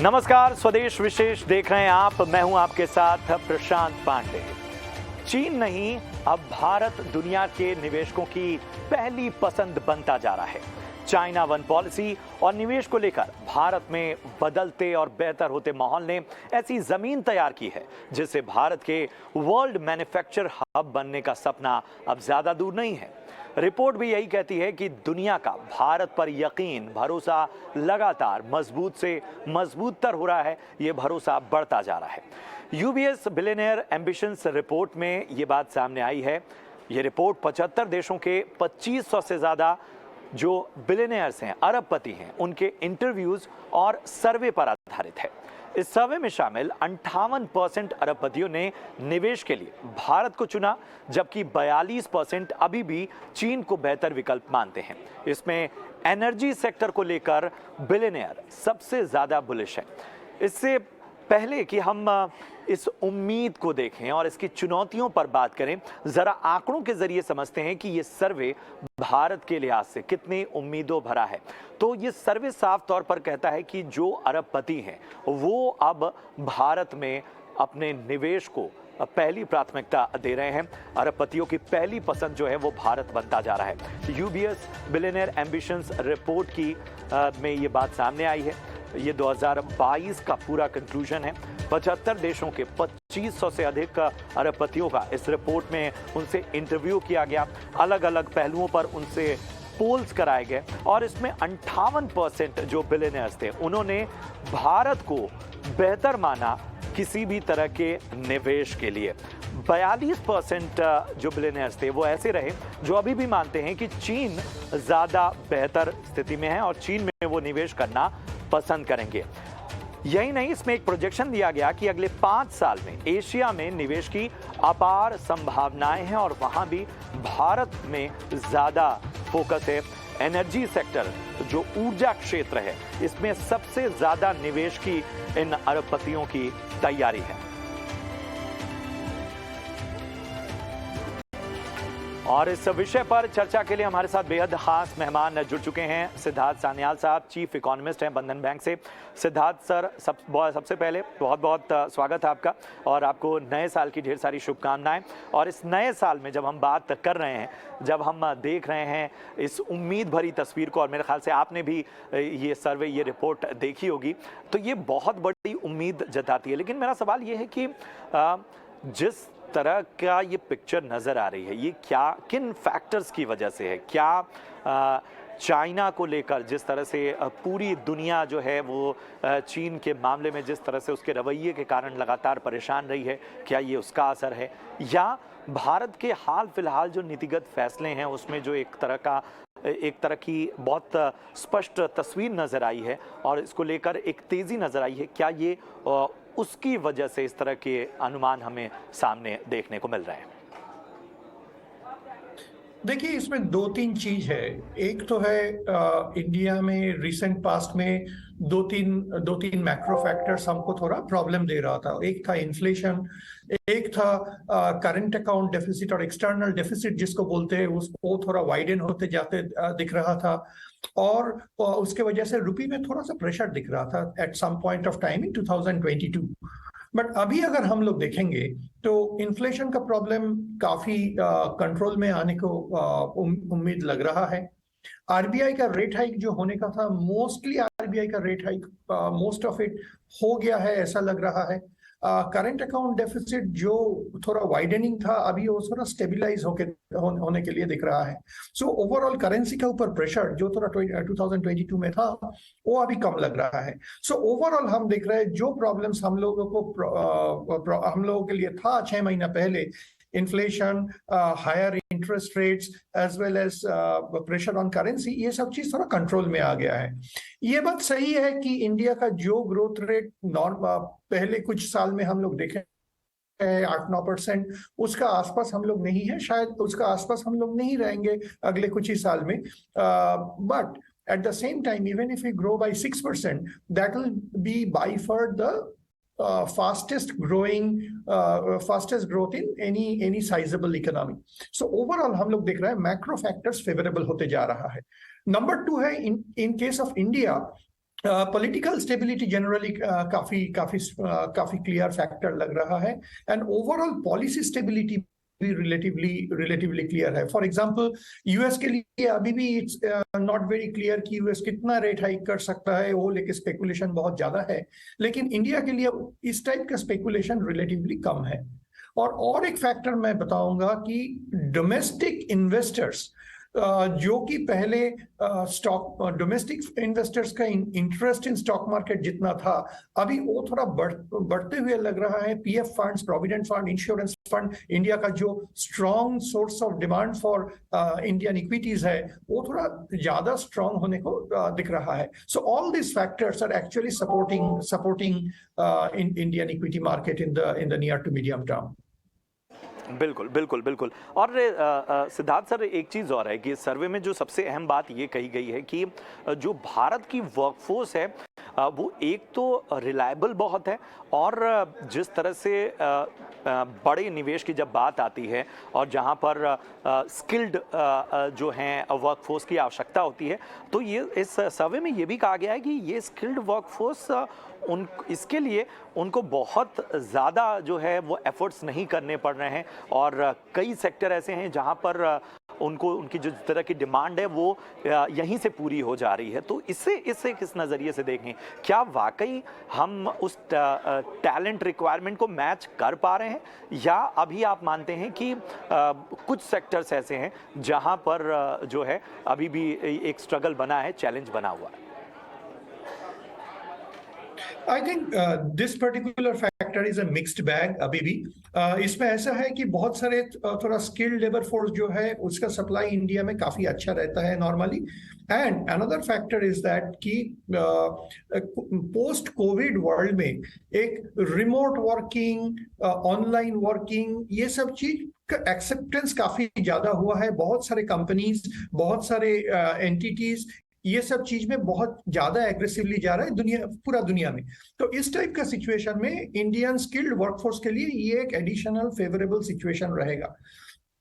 नमस्कार, स्वदेश विशेष देख रहे हैं आप। मैं हूं आपके साथ प्रशांत पांडे। चीन नहीं, अब भारत दुनिया के निवेशकों की पहली पसंद बनता जा रहा है। चाइना वन पॉलिसी और निवेश को लेकर भारत में बदलते और बेहतर होते माहौल ने ऐसी जमीन तैयार की है जिससे भारत के वर्ल्ड मैन्युफैक्चर हब बनने का सपना अब ज्यादा दूर नहीं है। रिपोर्ट भी यही कहती है कि दुनिया का भारत पर यकीन, भरोसा लगातार मजबूत से मजबूतर हो रहा है। ये भरोसा बढ़ता जा रहा है। यूबीएस बिलियनियर एम्बिशंस रिपोर्ट में ये बात सामने आई है। ये रिपोर्ट 75 देशों के 2500 से ज़्यादा जो बिलियनियर्स हैं, अरबपति हैं, उनके इंटरव्यूज और सर्वे पर आधारित है। इस सर्वे में शामिल 58% अरबपतियों ने निवेश के लिए भारत को चुना, जबकि 42% अभी भी चीन को बेहतर विकल्प मानते हैं। इसमें एनर्जी सेक्टर को लेकर बिलियनियर सबसे ज्यादा बुलिश है। इससे पहले कि हम इस उम्मीद को देखें और इसकी चुनौतियों पर बात करें, जरा आंकड़ों के जरिए समझते हैं कि ये सर्वे भारत के लिहाज से कितनी उम्मीदों भरा है। तो ये सर्वे साफ तौर पर कहता है कि जो अरबपति हैं वो अब भारत में अपने निवेश को पहली प्राथमिकता दे रहे हैं। अरबपतियों की पहली पसंद जो है वो भारत बनता जा रहा है। यूबीएस बिलियनियर एम्बिशंस रिपोर्ट की में ये बात सामने आई है। ये 2022 का पूरा कंक्लूजन है। 75 देशों के 2500 से अधिक अरबपतियों का इस रिपोर्ट में उनसे इंटरव्यू किया गया। अलग अलग पहलुओं पर उनसे पोल्स कराए गए और इसमें 58% जो बिलियनियर्स थे उन्होंने भारत को बेहतर माना किसी भी तरह के निवेश के लिए। 42% जो बिलियनियर्स थे वो ऐसे रहे जो अभी भी मानते हैं कि चीन ज़्यादा बेहतर स्थिति में है और चीन में वो निवेश करना पसंद करेंगे। यही नहीं, इसमें एक प्रोजेक्शन दिया गया कि अगले 5 साल में एशिया में निवेश की अपार संभावनाएं हैं और वहां भी भारत में ज़्यादा फोकस है। एनर्जी सेक्टर, जो ऊर्जा क्षेत्र है, इसमें सबसे ज़्यादा निवेश की इन अरबपतियों की तैयारी है। और इस विषय पर चर्चा के लिए हमारे साथ बेहद खास मेहमान जुड़ चुके हैं। सिद्धार्थ सान्याल साहब चीफ इकोनॉमिस्ट हैं बंधन बैंक से। सिद्धार्थ सर, सबसे पहले बहुत बहुत स्वागत है आपका और आपको नए साल की ढेर सारी शुभकामनाएं। और इस नए साल में जब हम बात कर रहे हैं, जब हम देख रहे हैं इस उम्मीद भरी तस्वीर को, और मेरे ख्याल से आपने भी ये सर्वे, ये रिपोर्ट देखी होगी, तो ये बहुत बड़ी उम्मीद जताती है। लेकिन मेरा सवाल ये है कि जिस तरह का ये पिक्चर नज़र आ रही है, ये क्या, किन फैक्टर्स की वजह से है? क्या चाइना को लेकर जिस तरह से पूरी दुनिया जो है वो चीन के मामले में जिस तरह से उसके रवैये के कारण लगातार परेशान रही है, क्या ये उसका असर है? या भारत के हाल फिलहाल जो नीतिगत फैसले हैं उसमें जो एक तरह की बहुत स्पष्ट तस्वीर नज़र आई है और इसको लेकर एक तेज़ी नज़र आई है, क्या ये उसकी वजह से इस तरह के अनुमान हमें सामने देखने को मिल रहे हैं? देखिए, इसमें 2-3 चीज है। एक तो है इंडिया में रिसेंट पास्ट में दो तीन मैक्रो फैक्टर्स हमको थोड़ा प्रॉब्लम दे रहा था। एक था इन्फ्लेशन, एक था करंट अकाउंट डेफिसिट और एक्सटर्नल डेफिसिट जिसको बोलते हैं, उसको थोड़ा वाइडन होते जाते दिख रहा था और उसके वजह से रुपये में थोड़ा सा प्रेशर दिख रहा था at some point of time in 2022। But अभी अगर हम लोग देखेंगे तो इन्फ्लेशन का प्रॉब्लम काफी कंट्रोल में आने को उम्मीद लग रहा है। आरबीआई का रेट हाइक जो होने का था, मोस्टली आरबीआई का rate hike most of it हो गया है ऐसा लग रहा है। करंट अकाउंट डेफिसिट जो थोड़ा वाइडनिंग था, अभी वो थोड़ा स्टेबिलाइज होने के लिए दिख रहा है। सो ओवरऑल करेंसी के ऊपर प्रेशर जो थोड़ा 2022 में था वो अभी कम लग रहा है। सो ओवरऑल हम देख रहे हैं जो प्रॉब्लम्स हम लोगों के लिए था 6 महीना पहले, inflation, higher interest rates as well as pressure on currency, ये सब चीज थोड़ा कंट्रोल में आ गया है। ये बात सही है कि इंडिया का जो ग्रोथ रेट पहले कुछ साल में हम लोग देखे 8-9%, उसका आसपास हम लोग नहीं है, शायद उसका आसपास हम लोग नहीं रहेंगे अगले कुछ ही साल में। But at the same time, even if we grow by 6%, that will be by far the fastest growth in any sizable economy. So overall हम लोग देख रहे हैं मैक्रो फैक्टर्स फेवरेबल होते जा रहा है। नंबर 2 है in case of India, political stability generally काफी क्लियर फैक्टर लग रहा है, एंड ओवरऑल पॉलिसी स्टेबिलिटी भी रिलेटिवली क्लियर है। फॉर एग्जांपल यूएस के लिए अभी भी इट्स नॉट वेरी क्लियर कि यूएस कितना रेट हाइक कर सकता है, वो लेके स्पेकुलेशन बहुत ज्यादा है। लेकिन इंडिया के लिए इस टाइप का स्पेकुलेशन रिलेटिवली कम है। और एक फैक्टर मैं बताऊंगा कि डोमेस्टिक इन्वेस्टर्स जो कि पहले डोमेस्टिक इन्वेस्टर्स का इंटरेस्ट इन स्टॉक मार्केट जितना था, अभी वो थोड़ा बढ़ते हुए लग रहा है। PF funds, provident fund, insurance fund, India का जो strong source of demand for Indian equities है, वो थोड़ा ज्यादा स्ट्रॉन्ग होने को दिख रहा है। So all this factors are actually supporting Indian equity market in the near to medium term. बिल्कुल बिल्कुल बिल्कुल। और सिद्धार्थ सर, एक चीज़ और है कि सर्वे में जो सबसे अहम बात ये कही गई है कि जो भारत की वर्कफोर्स है वो एक तो रिलायबल बहुत है, और जिस तरह से बड़े निवेश की जब बात आती है और जहाँ पर स्किल्ड जो हैं वर्कफोर्स की आवश्यकता होती है, तो ये इस सर्वे में ये भी कहा गया है कि ये स्किल्ड वर्कफोर्स इसके लिए उनको बहुत ज़्यादा जो है वो एफर्ट्स नहीं करने पड़ रहे हैं, और कई सेक्टर ऐसे हैं जहाँ पर उनकी जो तरह की डिमांड है वो यहीं से पूरी हो जा रही है। तो इससे किस नज़रिए से देखें, क्या वाकई हम उस टैलेंट रिक्वायरमेंट को मैच कर पा रहे हैं, या अभी आप मानते हैं कि कुछ सेक्टर्स ऐसे हैं जहां पर जो है अभी भी एक स्ट्रगल बना है, चैलेंज बना हुआ है? I think this particular factor is a mixed bag अभी भी। इसमें ऐसा है कि बहुत सारे थोड़ा स्किल्ड लेबर फोर्स जो है उसका सप्लाई इंडिया में काफी अच्छा रहता है normally. And another factor is that कि पोस्ट कोविड वर्ल्ड में एक रिमोट वर्किंग, ऑनलाइन वर्किंग, ये सब चीज का एक्सेप्टेंस काफी ज्यादा हुआ है। बहुत सारे कंपनीज, बहुत सारे एंटिटीज ये सब चीज में बहुत ज्यादा एग्रेसिवली जा रहा है पूरा दुनिया में। तो इस टाइप का सिचुएशन में इंडियन स्किल्ड वर्कफोर्स के लिए ये एक एडिशनल फेवरेबल सिचुएशन रहेगा।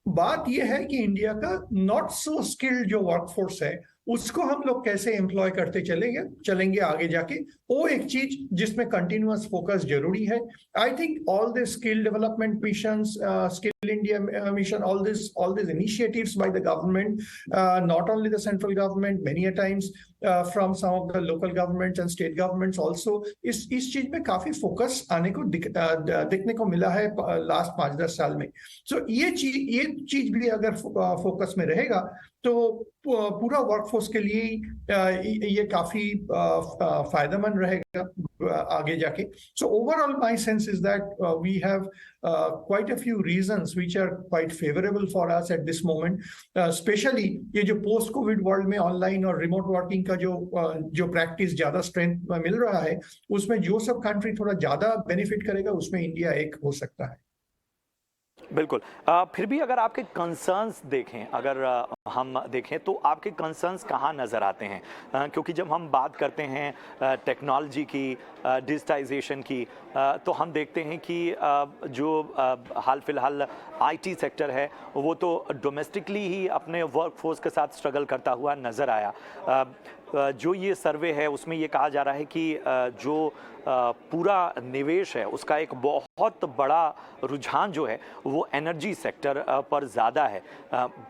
बात यह है कि इंडिया का नॉट सो स्किल्ड जो वर्कफोर्स है उसको हम लोग कैसे एम्प्लॉय करते चलेंगे आगे जाके, वो एक चीज जिसमें कंटिन्यूअस फोकस जरूरी है। I think all this skill development missions, skill India mission, all these initiatives by the government, not only the central government, many a times from some of the local governments and state governments also, इस चीज में काफी फोकस आने को देखने को मिला है लास्ट 5-10 साल में। सो ये चीज भी अगर फोकस में रहेगा तो पूरा वर्कफोर्स के लिए ये काफी फायदेमंद रहेगा आगे जाके। So overall my sense is that we have quite a few reasons which are quite favorable for us at this moment, especially ये जो पोस्ट कोविड वर्ल्ड में ऑनलाइन और रिमोट वर्किंग का जो प्रैक्टिस ज्यादा स्ट्रेंथ मिल रहा है, उसमें जो सब कंट्री थोड़ा ज्यादा बेनिफिट करेगा उसमें इंडिया एक हो सकता है। बिल्कुल। फिर भी अगर आपके कंसर्न्स देखें, अगर हम देखें तो आपके कंसर्न्स कहाँ नज़र आते हैं? क्योंकि जब हम बात करते हैं टेक्नोलॉजी की, डिजिटाइजेशन की, तो हम देखते हैं कि जो हाल फिलहाल आईटी सेक्टर है वो तो डोमेस्टिकली ही अपने वर्कफोर्स के साथ स्ट्रगल करता हुआ नज़र आया। जो ये सर्वे है उसमें ये कहा जा रहा है कि जो पूरा निवेश है उसका एक बहुत बड़ा रुझान जो है वो एनर्जी सेक्टर पर ज़्यादा है।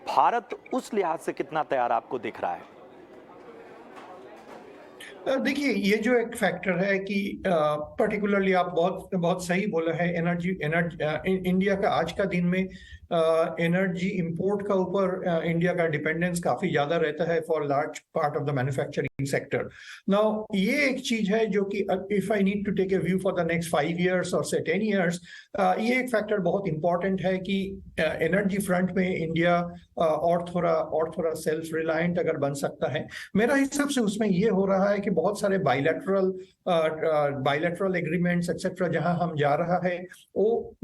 भारत उस लिहाज से कितना तैयार आपको दिख रहा है? देखिए, ये जो एक फैक्टर है कि पर्टिकुलरली आप बहुत बहुत सही बोला है। इंडिया का आज का दिन में एनर्जी इंपोर्ट का ऊपर इंडिया का डिपेंडेंस काफी ज्यादा रहता है for large part of the manufacturing sector. Now ये एक चीज है जो कि if I need to take a view for the next 5 years और से 10 years, ये एक फैक्टर बहुत इंपॉर्टेंट है कि एनर्जी फ्रंट में इंडिया और थोड़ा सेल्फ रिलायंट अगर बन सकता है। मेरा हिसाब से उसमें ये हो रहा है कि बहुत सारे बायलैटरल एग्रीमेंट्स एक्सेट्रा जहां हम जा रहा है वो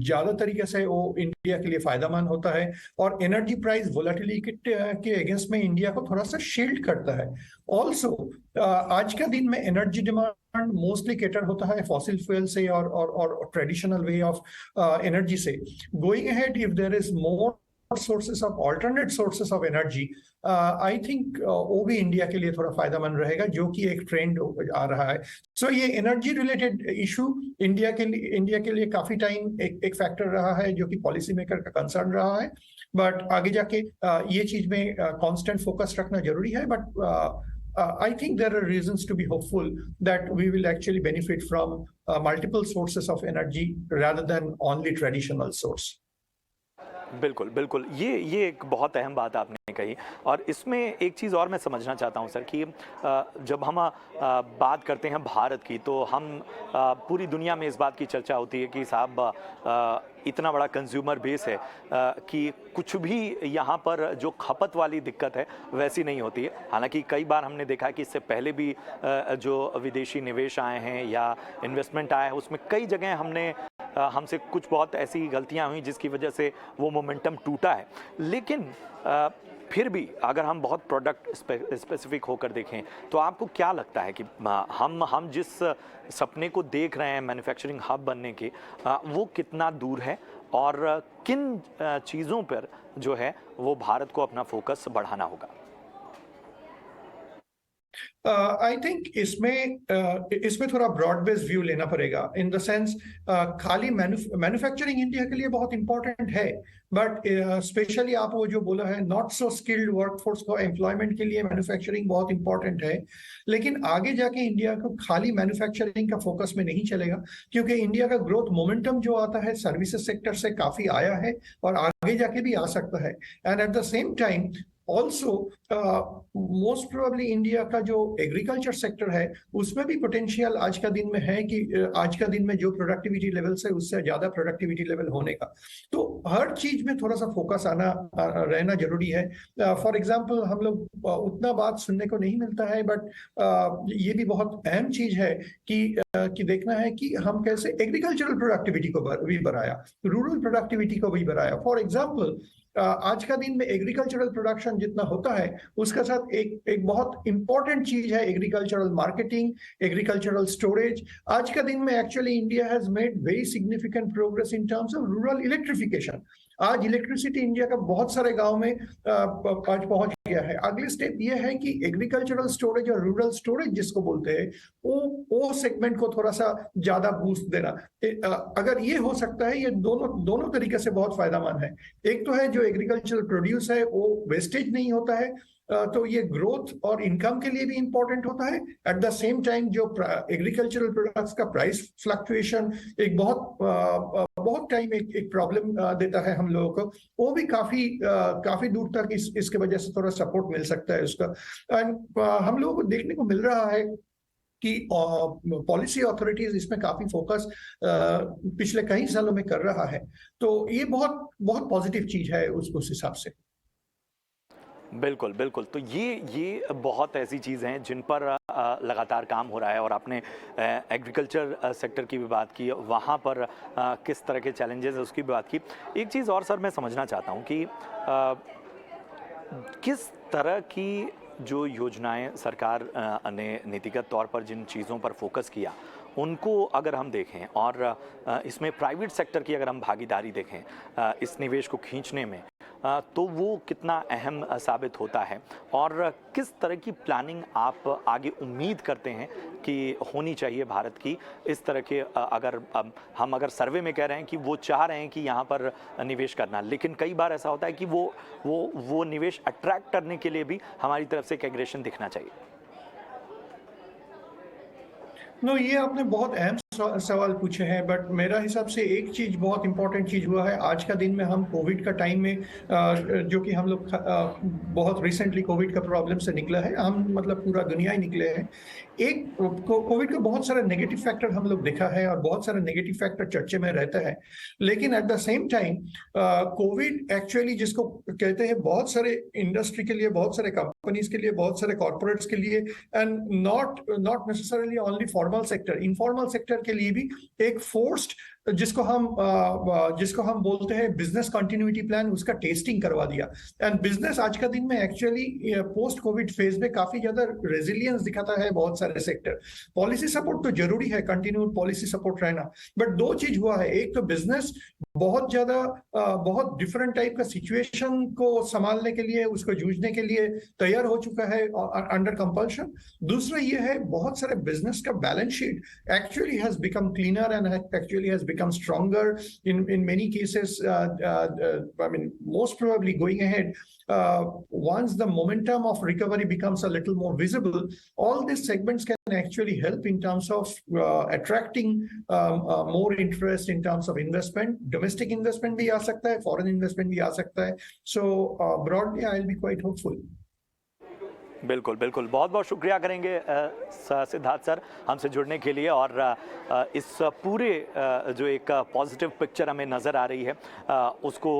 ज्यादा तरीके से वो इंडिया के लिए फायदेमंद होता है और एनर्जी प्राइस वोलेटिलिटी के अगेंस्ट में इंडिया को थोड़ा सा शील्ड करता है। ऑल्सो आज का दिन में एनर्जी डिमांड मोस्टली केटर होता है फॉसिल फ्यूल से और ट्रेडिशनल वे ऑफ एनर्जी से। Going ahead if there is more sources of alternate sources of energy, I think वो भी इंडिया के लिए थोड़ा फायदेमंद रहेगा, जो कि एक ट्रेंड आ रहा है। सो ये एनर्जी रिलेटेड इशू इंडिया के लिए काफी टाइम एक फैक्टर रहा है जो कि पॉलिसी मेकर का कंसर्न रहा है। बट आगे जाके ये चीज में कांस्टेंट फोकस रखना जरूरी है। But I think there are reasons to be hopeful that we will actually benefit from multiple sources of energy rather than only traditional source. बिल्कुल बिल्कुल, ये एक बहुत अहम बात आपने कही। और इसमें एक चीज़ और मैं समझना चाहता हूँ सर कि जब हम बात करते हैं भारत की तो हम पूरी दुनिया में इस बात की चर्चा होती है कि साहब इतना बड़ा कंज्यूमर बेस है कि कुछ भी यहाँ पर जो खपत वाली दिक्कत है वैसी नहीं होती है। हालांकि कई बार हमने देखा है कि इससे पहले भी जो विदेशी निवेश आए हैं या इन्वेस्टमेंट आए हैं उसमें कई जगह हमसे कुछ बहुत ऐसी गलतियां हुई जिसकी वजह से वो मोमेंटम टूटा है। लेकिन फिर भी अगर हम बहुत प्रोडक्ट स्पेसिफिक होकर देखें तो आपको क्या लगता है कि हम जिस सपने को देख रहे हैं मैन्युफैक्चरिंग हब बनने के, वो कितना दूर है और किन चीज़ों पर जो है वो भारत को अपना फोकस बढ़ाना होगा? आई थिंक इसमें थोड़ा ब्रॉड बेस्ड व्यू लेना पड़ेगा इन द सेंस खाली मैन्युफैक्चरिंग इंडिया के लिए बहुत इंपॉर्टेंट है, बट स्पेशली आप वो जो बोला है नॉट सो स्किल्ड वर्कफोर्स को एम्प्लॉयमेंट के लिए मैन्युफैक्चरिंग बहुत इंपॉर्टेंट है। लेकिन आगे जाके इंडिया को खाली मैन्युफैक्चरिंग का फोकस में नहीं चलेगा, क्योंकि इंडिया का ग्रोथ मोमेंटम जो आता है सर्विसेज सेक्टर से काफी आया है और आगे जाके भी आ सकता है। And at the same time also most probably India का जो एग्रीकल्चर सेक्टर है उसमें भी पोटेंशियल आज का दिन में है कि आज का दिन में जो प्रोडक्टिविटी लेवल से उससे ज्यादा प्रोडक्टिविटी लेवल होने का। तो हर चीज में थोड़ा सा फोकस रहना जरूरी है। फॉर एग्जांपल हम लोग उतना बात सुनने को नहीं मिलता है, बट ये भी बहुत अहम चीज है कि देखना है कि हम कैसे एग्रीकल्चरल प्रोडक्टिविटी को भी बढ़ाया, रूरल प्रोडक्टिविटी को भी बढ़ाया। फॉर एग्जाम्पल आज का दिन में एग्रीकल्चरल प्रोडक्शन जितना होता है उसका साथ एक बहुत इंपॉर्टेंट चीज है एग्रीकल्चरल मार्केटिंग, एग्रीकल्चरल स्टोरेज। आज का दिन में actually India has made very significant progress in terms of rural electrification. आज इलेक्ट्रिसिटी इंडिया का बहुत सारे गांव में आज पहुंच गया है। अगले स्टेप ये है कि एग्रीकल्चरल स्टोरेज और रूरल स्टोरेज जिसको बोलते हैं वो सेगमेंट को थोड़ा सा ज्यादा बूस्ट देना। अगर ये हो सकता है, ये दोनों तरीके से बहुत फायदेमंद है। एक तो है जो एग्रीकल्चरल प्रोड्यूस है वो वेस्टेज नहीं होता है, तो ये ग्रोथ और इनकम के लिए भी इंपॉर्टेंट होता है। एट द सेम टाइम जो एग्रीकल्चरल प्रोडक्ट्स का प्राइस फ्लक्चुएशन एक बहुत टाइम एक प्रॉब्लम देता है हम लोगों को, वो भी काफी दूर तक इसके वजह से थोड़ा सपोर्ट मिल सकता है उसका। एंड हम लोगों को देखने को मिल रहा है कि पॉलिसी अथॉरिटीज इसमें काफी फोकस पिछले कई सालों में कर रहा है। तो ये बहुत पॉजिटिव चीज है उस हिसाब से। बिल्कुल बिल्कुल, तो ये बहुत ऐसी चीज़ हैं जिन पर लगातार काम हो रहा है। और आपने एग्रीकल्चर सेक्टर की भी बात की, वहाँ पर किस तरह के चैलेंजेस है उसकी भी बात की। एक चीज़ और सर मैं समझना चाहता हूँ कि किस तरह की जो योजनाएं सरकार ने नीतिगत तौर पर जिन चीज़ों पर फोकस किया उनको अगर हम देखें और इसमें प्राइवेट सेक्टर की अगर हम भागीदारी देखें इस निवेश को खींचने में, तो वो कितना अहम साबित होता है और किस तरह की प्लानिंग आप आगे उम्मीद करते हैं कि होनी चाहिए भारत की इस तरह के अगर हम अगर सर्वे में कह रहे हैं कि वो चाह रहे हैं कि यहाँ पर निवेश करना, लेकिन कई बार ऐसा होता है कि वो निवेश अट्रैक्ट करने के लिए भी हमारी तरफ से एक एग्रेशन दिखना चाहिए। ये आपने बहुत अहम सवाल पूछे हैं, बट मेरा हिसाब से एक चीज बहुत इंपॉर्टेंट चीज हुआ है आज का दिन में। हम कोविड का टाइम में जो कि हम लोग बहुत रिसेंटली कोविड का प्रॉब्लम से निकला है, हम मतलब पूरा दुनिया ही निकले हैं। एक कोविड का बहुत सारे नेगेटिव फैक्टर हम लोग देखा है और बहुत सारे नेगेटिव फैक्टर चर्चे में रहता है, लेकिन at the same time Covid actually जिसको कहते हैं बहुत सारे इंडस्ट्री के लिए, बहुत सारे कंपनीज के लिए, बहुत सारे कॉर्पोरेट्स के लिए, and not necessarily only formal sector, informal sector के लिए भी एक फोर्स्ड जिसको हम बोलते हैं बिजनेस कंटिन्यूटी प्लान, उसका टेस्टिंग करवा दिया। एंड बिजनेस आज का दिन में एक्चुअली पोस्ट कोविड फेज में काफी ज्यादा रेजिलियंस दिखाता है बहुत सारे सेक्टर। पॉलिसी सपोर्ट तो जरूरी है, कंटिन्यूड पॉलिसी सपोर्ट रहना, बट दो चीज हुआ है, एक तो बिजनेस बहुत ज्यादा बहुत डिफरेंट टाइप का सिचुएशन को संभालने के लिए, उसको जूझने के लिए तैयार हो चुका है अंडर कंपल्शन। दूसरा ये है बहुत सारे बिजनेस का balance sheet actually has become cleaner and actually has become stronger in many cases. I mean, most probably going ahead, once the momentum of recovery becomes a little more visible, all these segments can actually help in terms of attracting more interest in terms of investment. Domestic investment भी आ सकता है, foreign investment भी आ सकता है. So broadly, I'll be quite hopeful. बिल्कुल बिल्कुल, बहुत बहुत शुक्रिया करेंगे सिद्धार्थ सर हमसे जुड़ने के लिए, और इस पूरे जो एक पॉजिटिव पिक्चर हमें नज़र आ रही है उसको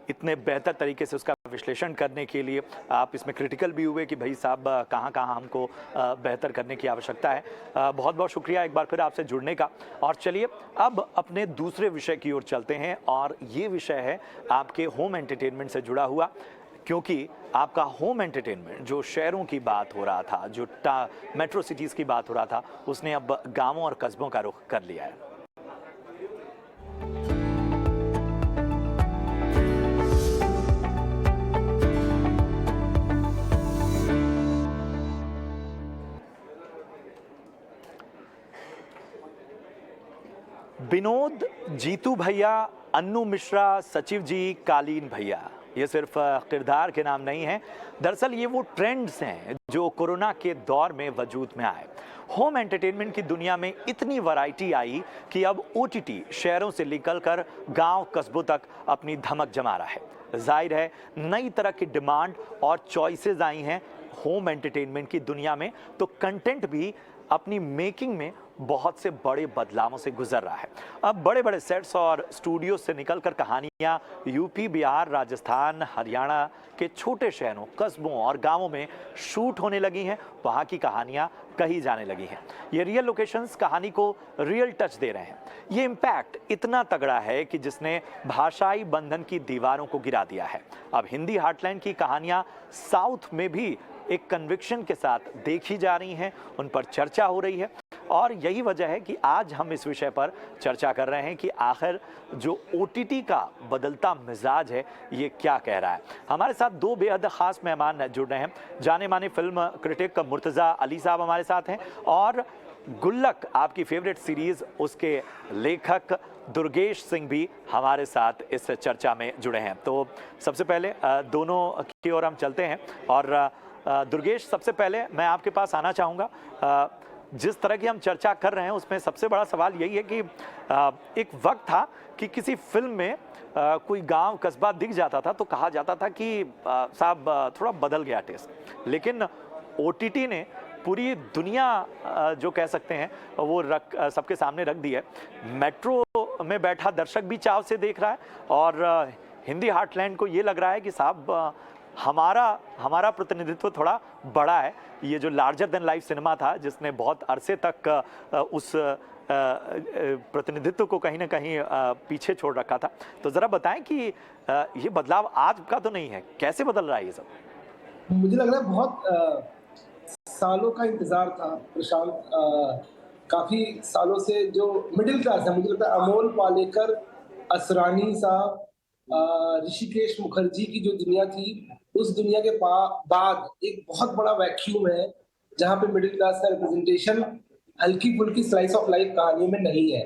इतने बेहतर तरीके से उसका विश्लेषण करने के लिए आप इसमें क्रिटिकल भी हुए कि भाई साहब कहाँ कहाँ हमको बेहतर करने की आवश्यकता है। बहुत बहुत शुक्रिया एक बार फिर आपसे जुड़ने का। और चलिए अब अपने दूसरे विषय की ओर चलते हैं, और ये विषय है आपके होम एंटरटेनमेंट से जुड़ा हुआ, क्योंकि आपका होम एंटरटेनमेंट जो शहरों की बात हो रहा था, जो मेट्रो सिटीज़ की बात हो रहा था, उसने अब गांवों और कस्बों का रुख कर लिया है। विनोद, जीतू भैया, अन्नू मिश्रा, सचिव जी, कालीन भैया, ये सिर्फ किरदार के नाम नहीं हैं, दरअसल ये वो ट्रेंड्स हैं जो कोरोना के दौर में वजूद में आए। होम एंटरटेनमेंट की दुनिया में इतनी वैरायटी आई कि अब ओटीटी शहरों से निकलकर गांव कस्बों तक अपनी धमक जमा रहा है। जाहिर है नई तरह की डिमांड और चॉइसेस आई हैं होम एंटरटेनमेंट की दुनिया में, तो कंटेंट भी अपनी मेकिंग में बहुत से बड़े बदलावों से गुजर रहा है। अब बड़े बड़े सेट्स और स्टूडियो से निकलकर कहानियां यूपी, बिहार, राजस्थान, हरियाणा के छोटे शहरों, कस्बों और गांवों में शूट होने लगी हैं। वहां की कहानियां कही जाने लगी हैं। ये रियल लोकेशंस कहानी को रियल टच दे रहे हैं। ये इम्पैक्ट इतना तगड़ा है कि जिसने भाषाई बंधन की दीवारों को गिरा दिया है। अब हिंदी हार्टलैंड की कहानियां साउथ में भी एक कन्विक्शन के साथ देखी जा रही हैं, उन पर चर्चा हो रही है, और यही वजह है कि आज हम इस विषय पर चर्चा कर रहे हैं कि आखिर जो ओटीटी का बदलता मिजाज है ये क्या कह रहा है। हमारे साथ दो बेहद खास मेहमान जुड़ रहे हैं। जाने माने फिल्म क्रिटिक मुर्तज़ा अली साहब हमारे साथ हैं, और गुल्लक आपकी फेवरेट सीरीज उसके लेखक दुर्गेश सिंह भी हमारे साथ इस चर्चा में जुड़े हैं। तो सबसे पहले दोनों की ओर हम चलते हैं, और दुर्गेश, सबसे पहले मैं आपके पास आना चाहूँगा। जिस तरह की हम चर्चा कर रहे हैं उसमें सबसे बड़ा सवाल यही है कि एक वक्त था कि किसी फिल्म में कोई गांव कस्बा दिख जाता था तो कहा जाता था कि साहब थोड़ा बदल गया टेस्ट, लेकिन ओटीटी ने पूरी दुनिया जो कह सकते हैं वो सबके सामने रख दी है। मेट्रो में बैठा दर्शक भी चाव से देख रहा है, और हिंदी हार्टलैंड को ये लग रहा है कि साहब हमारा प्रतिनिधित्व थोड़ा बड़ा है। ये जो लार्जर देन लाइफ सिनेमा था जिसने बहुत अरसे तक उस प्रतिनिधित्व को कहीं ना कहीं पीछे छोड़ रखा था, तो ज़रा बताएं कि ये बदलाव आज का तो नहीं है, कैसे बदल रहा है ये सब? मुझे लग रहा है बहुत सालों का इंतजार था प्रशांत। काफी सालों से जो मिडिल क्लास है, मुझे लगता है अमोल पालेकर, असरानी साहब, ऋषिकेश मुखर्जी की जो दुनिया थी, उस दुनिया के बाद एक बहुत बड़ा वैक्यूम है जहां पे मिडिल क्लास का रिप्रेजेंटेशन हल्की फुल्की स्लाइस ऑफ लाइफ कहानियों में नहीं है।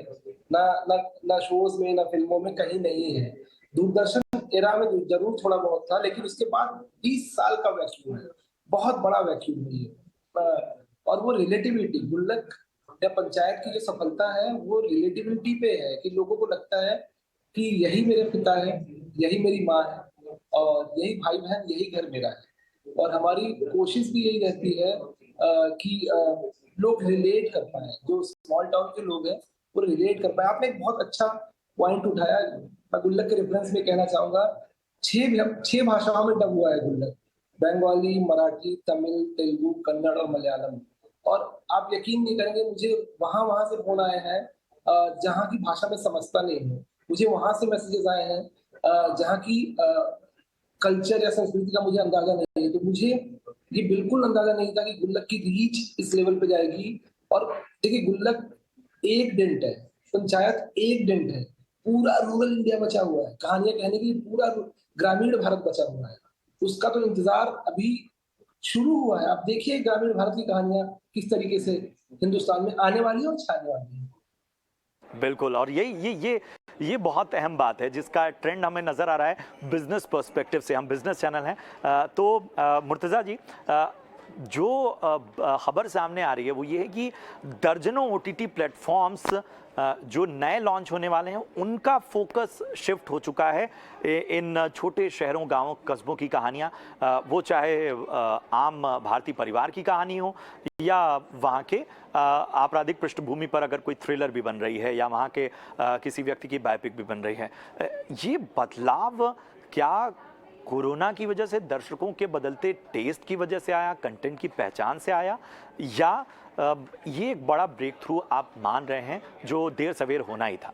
ना ना ना शोज में, ना फिल्मों में, कहीं नहीं है। दूरदर्शन एरा में जरूर थोड़ा बहुत था, लेकिन उसके बाद 20 साल का वैक्यूम है, बहुत बड़ा वैक्यूम है ये। और वो रिलेटिविटी, गुल्लक या पंचायत की जो सफलता है वो रिलेटिविटी पे है कि लोगों को लगता है कि यही मेरे पिता है, यही मेरी माँ है, और यही भाई बहन, यही घर मेरा है। और हमारी कोशिश भी यही रहती है कि लोग रिलेट कर पाए, जो स्मॉल टाउन के लोग हैं वो रिलेट कर पाए। आपने एक बहुत अच्छा पॉइंट उठाया, मैं गुल्लक के रेफरेंस में कहना चाहूंगा, 6 भाषाओं में डब हुआ है गुल्लक, बंगाली, मराठी, तमिल, तेलुगु, कन्नड़ और मलयालम। और आप यकीन नहीं करेंगे, मुझे वहां वहां से फोन आए हैं जहाँ की भाषा में समझता नहीं हूँ, मुझे वहां से मैसेजेस आए हैं जहाँ की कल्चर या संस्कृति का मुझे अंदाजा नहीं है। तो मुझे ये बिल्कुल अंदाजा नहीं था कि गुल्लक की रीच इस लेवल पे जाएगी। और देखिए, गुल्लक एक डेंट है, पंचायत एक डेंट है, पूरा रूरल इंडिया बचा हुआ है, कहानियां कहने के लिए पूरा ग्रामीण भारत बचा हुआ है। उसका तो इंतजार अभी शुरू हुआ है। आप देखिए ग्रामीण भारत की कहानियां किस तरीके से हिंदुस्तान में आने वाली है और छाने वाली है। बिल्कुल, और ये बहुत अहम बात है जिसका ट्रेंड हमें नज़र आ रहा है बिजनेस पर्सपेक्टिव से। हम बिजनेस चैनल हैं, तो मुर्तज़ा जी, जो खबर सामने आ रही है वो ये है कि दर्जनों OTT प्लेटफॉर्म्स जो नए लॉन्च होने वाले हैं उनका फोकस शिफ्ट हो चुका है इन छोटे शहरों, गांवों, कस्बों की कहानियां, वो चाहे आम भारतीय परिवार की कहानी हो या वहाँ के आपराधिक पृष्ठभूमि पर अगर कोई थ्रिलर भी बन रही है या वहाँ के किसी व्यक्ति की बायोपिक भी बन रही है। ये बदलाव क्या कोरोना की वजह से, दर्शकों के बदलते टेस्ट की वजह से आया, कंटेंट की पहचान से आया, या ये एक बड़ा ब्रेक थ्रू आप मान रहे हैं जो देर सवेर होना ही था?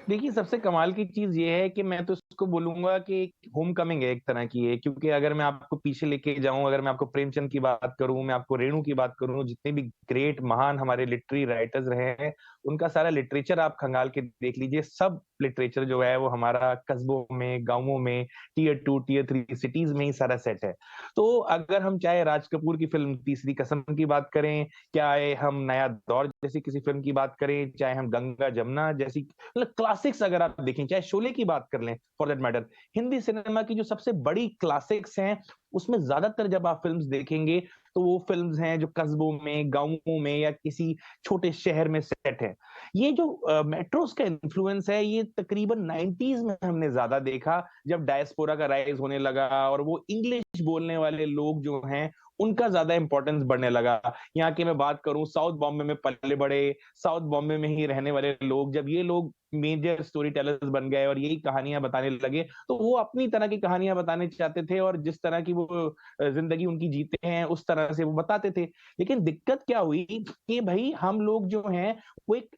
देखिए, सबसे कमाल की चीज ये है कि मैं तो इसको बोलूंगा कि होम कमिंग है एक तरह की है, क्योंकि अगर मैं आपको पीछे लेके जाऊं, अगर मैं आपको प्रेमचंद की बात करूं, मैं आपको रेणु की बात करूं, जितने भी ग्रेट महान हमारे लिटरेरी राइटर्स रहे हैं, उनका सारा लिटरेचर आप खंगाल के देख लीजिए। सब लिटरेचर जो है वो हमारा कस्बों में, गांवों में, Tier 2 Tier 3 सिटीज में ही सारा सेट है। तो अगर हम चाहे राज कपूर की फिल्म तीसरी कसम की बात करें, चाहे हम नया दौर जैसी किसी फिल्म की बात करें, चाहे हम गंगा जमुना जैसी क्लासिक्स अगर आप देखें, चाहे शोले की बात कर लें for that matter, Hindi cinema की जो सबसे बड़ी क्लासिक्स हैं उसमें ज्यादातर जब आप फिल्म्स देखेंगे तो वो फिल्म्स हैं जो कस्बों में, गांवों में या किसी छोटे शहर में सेट है। ये जो मेट्रोस का इन्फ्लुएंस है ये तकरीबन 90s में हमने ज्यादा देखा, जब डायस्पोरा का राइज होने लगा और वो इंग्लिश बोलने वाले लोग जो हैं उनका ज्यादा इंपॉर्टेंस बढ़ने लगा। यहाँ की मैं बात करूं, साउथ बॉम्बे में पले बड़े, साउथ बॉम्बे में ही रहने वाले लोग, जब ये लोग मेजर स्टोरी टेलर्स बन गए और यही कहानियां बताने लगे, तो वो अपनी तरह की कहानियां बताने चाहते थे और जिस तरह की वो जिंदगी उनकी जीते हैं उस तरह से वो बताते थे। लेकिन दिक्कत क्या हुई कि भाई हम लोग जो हैं वो एक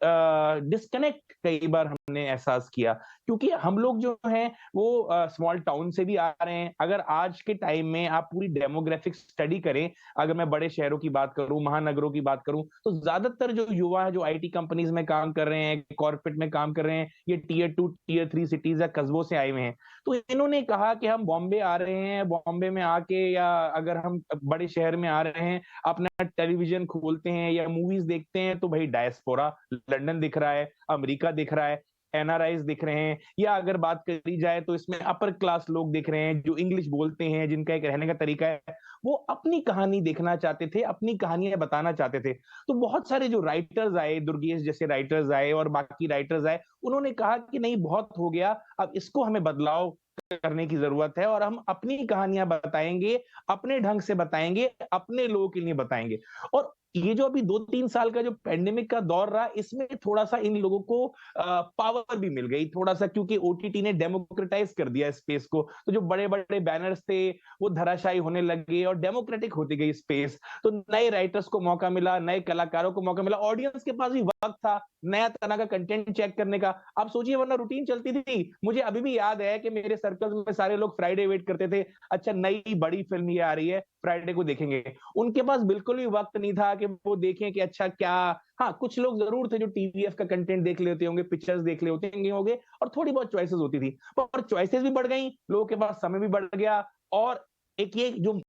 डिस्कनेक्ट कई बार हमने एहसास किया, क्योंकि हम लोग जो हैं वो स्मॉल टाउन से भी आ रहे हैं। अगर आज के टाइम में आप पूरी डेमोग्राफिक स्टडी करें, अगर मैं बड़े शहरों की बात करूं, महानगरों की बात करूं, तो ज्यादातर जो युवा है जो IT कंपनीज में काम कर रहे हैं, कॉर्पोरेट में काम कर रहे हैं, ये Tier 2 Tier 3 सिटीज या कस्बों से आए हुए हैं। तो इन्होंने कहा कि हम बॉम्बे आ रहे हैं, बॉम्बे में आके या अगर हम बड़े शहर में आ रहे हैं, अपना टेलीविजन खोलते हैं या मूवीज देखते हैं तो भाई डायस्पोरा लंदन दिख रहा है, अमेरिका दिख रहा है, NRIs दिख रहे हैं, या अगर बात करी जाए तो इसमें अपर क्लास लोग दिख रहे हैं जो इंग्लिश बोलते हैं, जिनका एक रहने का तरीका है, वो अपनी कहानी देखना चाहते थे, अपनी कहानियां बताना चाहते थे। तो बहुत सारे जो राइटर्स आए, दुर्गेश जैसे राइटर्स आए और बाकी राइटर्स आए, उन्होंने कहा कि नहीं बहुत हो गया, अब इसको हमें बदलाव करने की जरूरत है और हम अपनी कहानियां बताएंगे, अपने ढंग से बताएंगे, अपने लोगों के लिए बताएंगे। और ये जो अभी 2-3 साल का जो पैंडेमिक का दौर रहा, इसमें थोड़ा सा इन लोगों को पावर भी मिल गई थोड़ा सा, क्योंकि ओटीटी ने डेमोक्रेटाइज कर दिया स्पेस को। तो जो बड़े बड़े बैनर्स थे वो धराशायी होने लगे और डेमोक्रेटिक होती गई स्पेस। तो नए राइटर्स को मौका मिला, नए कलाकारों को मौका मिला, ऑडियंस के पास भी वक्त था नया तरह का कंटेंट चेक करने का। आप सोचिए, वरना रूटीन चलती थी। मुझे अभी भी याद है कि मेरे सर्कल्स में सारे लोग फ्राइडे वेट करते थे, अच्छा नई बड़ी फिल्म ये आ रही है, फ्राइडे को देखेंगे। उनके पास बिल्कुल भी वक्त नहीं था कि वो देखें कि अच्छा क्या। हाँ, कुछ लोग जरूर थे जो टीवीएफ का कंटेंट देख लेते होंगे, पिक्चर्स देख लेते होंगे, और थोड़ी बहुत चॉइसेस होती थी। पर चॉइसेस भी बढ़ गई, लोगों के पास समय भी बढ़ गया, और एक ये जो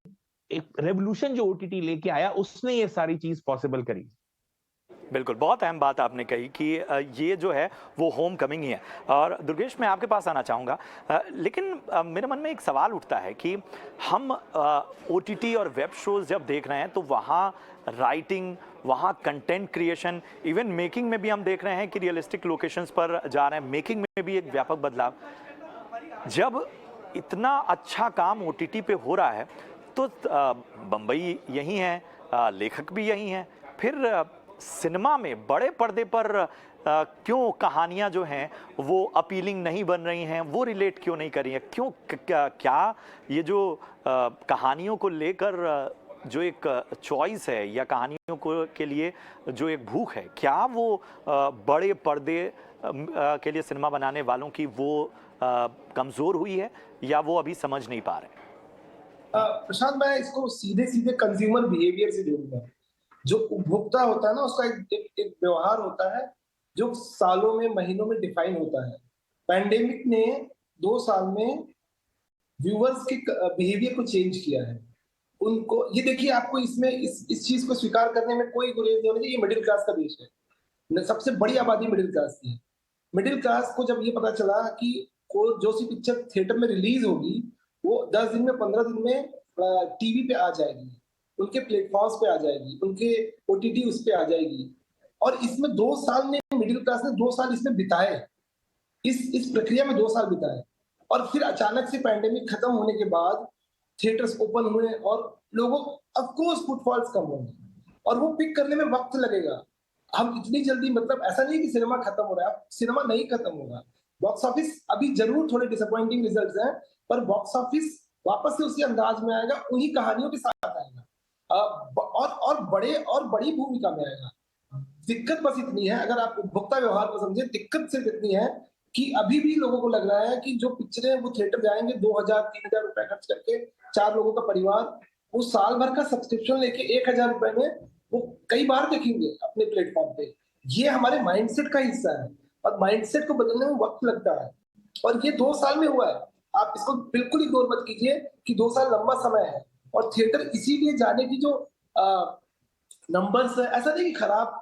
एक रेवोल्यूशन जो ओटीटी लेके आया, उसने ये सारी चीज पॉसिबल करी। बिल्कुल, बहुत अहम बात आपने कही कि ये जो है वो होम कमिंग ही है। और दुर्गेश, मैं आपके पास आना चाहूँगा, लेकिन मेरे मन में एक सवाल उठता है कि हम ओटीटी और वेब शोज़ जब देख रहे हैं तो वहाँ राइटिंग, वहाँ कंटेंट क्रिएशन, इवन मेकिंग में भी हम देख रहे हैं कि रियलिस्टिक लोकेशंस पर जा रहे हैं, मेकिंग में भी एक व्यापक बदलाव। जब इतना अच्छा काम ओटीटी पे हो रहा है तो बम्बई यही है, लेखक भी यही हैं, फिर सिनेमा में बड़े पर्दे पर क्यों कहानियां जो हैं वो अपीलिंग नहीं बन रही हैं, वो रिलेट क्यों नहीं कर रही हैं? क्यों क्या ये जो कहानियों को लेकर जो एक चॉइस है या कहानियों को के लिए जो एक भूख है, क्या वो बड़े पर्दे के लिए सिनेमा बनाने वालों की वो कमज़ोर हुई है या वो अभी समझ नहीं पा रहे? प्रशांत, मैं इसको सीधे सीधे कंज्यूमर बिहेवियर से जोड़ूंगा। जो उपभोक्ता होता है ना, उसका एक व्यवहार होता है जो सालों में, महीनों में डिफाइन होता है। पैंडेमिक ने 2 साल में व्यूअर्स के बिहेवियर को चेंज किया है। उनको ये देखिए, आपको इसमें इस चीज को स्वीकार करने में कोई गुरेज नहीं होना चाहिए। ये मिडिल क्लास का देश है, सबसे बड़ी आबादी मिडिल क्लास की है। मिडिल क्लास को जब ये पता चला कि जो सी पिक्चर थिएटर में रिलीज होगी वो 10 दिन में, 15 दिन में टीवी पे आ जाएगी, उनके प्लेटफॉर्म्स पे आ जाएगी, उनके ओटीटी उस पे आ जाएगी, और इसमें 2 साल ने मिडिल क्लास ने 2 साल इसमें बिताए, इस प्रक्रिया में 2 साल बिताए। और फिर अचानक से पैंडेमिक खत्म होने के बाद थिएटर्स ओपन हुए और लोगों ऑफ कोर्स फुटफॉल्स कम होंगे और वो पिक करने में वक्त लगेगा। हम इतनी जल्दी, मतलब ऐसा नहीं कि सिनेमा खत्म हो रहा है, सिनेमा नहीं खत्म होगा। बॉक्स ऑफिस अभी जरूर थोड़े डिसअपॉइंटिंग रिजल्ट्स हैं, पर बॉक्स ऑफिस वापस से उसी अंदाज में आएगा, उन्हीं कहानियों के साथ आएगा, और बड़ी भूमिका में आएगा। दिक्कत बस इतनी है, अगर आप उपभोक्ता व्यवहार को समझे, दिक्कत सिर्फ इतनी है कि अभी भी लोगों को लग रहा है कि जो पिक्चरें वो थिएटर जाएंगे 2000-3000 रुपए खर्च करके, 4 लोगों का परिवार, वो साल भर का सब्सक्रिप्शन लेके 1000 रुपए में वो कई बार देखेंगे अपने प्लेटफॉर्म पे। ये हमारे माइंडसेट का हिस्सा है और माइंडसेट को बदलने में वक्त लगता है, और ये 2 साल में हुआ है। आप इसको बिल्कुल इग्नोर मत कीजिए कि 2 साल लंबा समय है, और थिएटर इसीलिए जाने की जो नंबर्स है, ऐसा नहीं कि खराब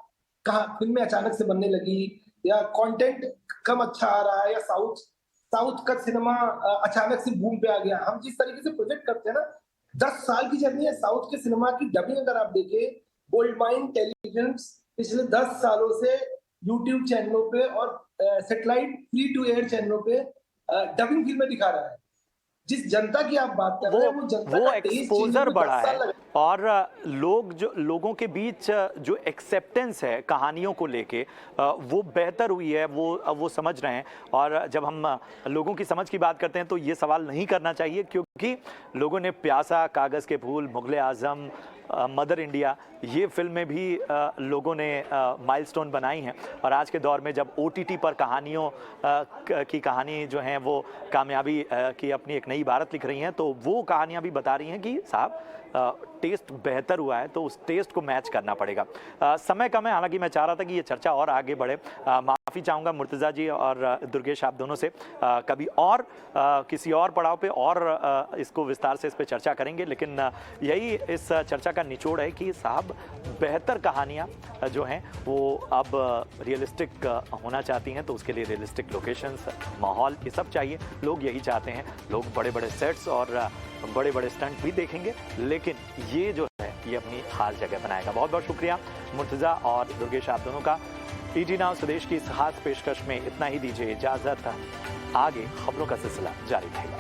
फिल्में अचानक से बनने लगी या कंटेंट कम अच्छा आ रहा है या साउथ का सिनेमा अचानक से बूम पे आ गया। हम जिस तरीके से प्रोजेक्ट करते हैं ना, 10 साल की जर्नी है साउथ के सिनेमा की डबिंग। अगर आप देखें, गोल्ड माइन टेलीविजन पिछले 10 सालों से यूट्यूब चैनलों पे और सैटेलाइट फ्री टू एयर चैनलों पे डबिंग फिल्में दिखा रहा है। जिस जनता की आप बात कर रहे हैं, वो जनता का एक्सपोजर बढ़ा है और लोगों के बीच जो एक्सेप्टेंस है कहानियों को लेके वो बेहतर हुई है, वो समझ रहे हैं। और जब हम लोगों की समझ की बात करते हैं तो ये सवाल नहीं करना चाहिए, क्योंकि लोगों ने प्यासा, कागज़ के फूल, मुगले आज़म, मदर इंडिया, ये फिल्में भी लोगों ने माइलस्टोन बनाई हैं। और आज के दौर में जब ओटीटी पर कहानियों की कहानी जो हैं वो कामयाबी की अपनी एक नई इबारत लिख रही हैं, तो वो कहानियाँ भी बता रही हैं कि साहब टेस्ट बेहतर हुआ है, तो उस टेस्ट को मैच करना पड़ेगा। समय कम है, हालांकि मैं चाह रहा था कि ये चर्चा और आगे बढ़े। माफ़ी चाहूँगा मुर्तज़ा जी और दुर्गेश, आप दोनों से कभी और किसी और पड़ाव पे और इसको विस्तार से इस पर चर्चा करेंगे। लेकिन यही इस चर्चा का निचोड़ है कि साहब बेहतर कहानियाँ जो हैं वो अब रियलिस्टिक होना चाहती हैं, तो उसके लिए रियलिस्टिक लोकेशंस, माहौल, ये सब चाहिए। लोग यही चाहते हैं। लोग बड़े बड़े सेट्स और बड़े बड़े स्टंट भी देखेंगे, लेकिन ये जो है ये अपनी खास जगह बनाएगा। बहुत बहुत शुक्रिया मुर्तज़ा और दुर्गेश, आप दोनों का। ET Now स्वदेश की इस खास पेशकश में इतना ही। दीजिए इजाज़त, आगे खबरों का सिलसिला जारी रहेगा।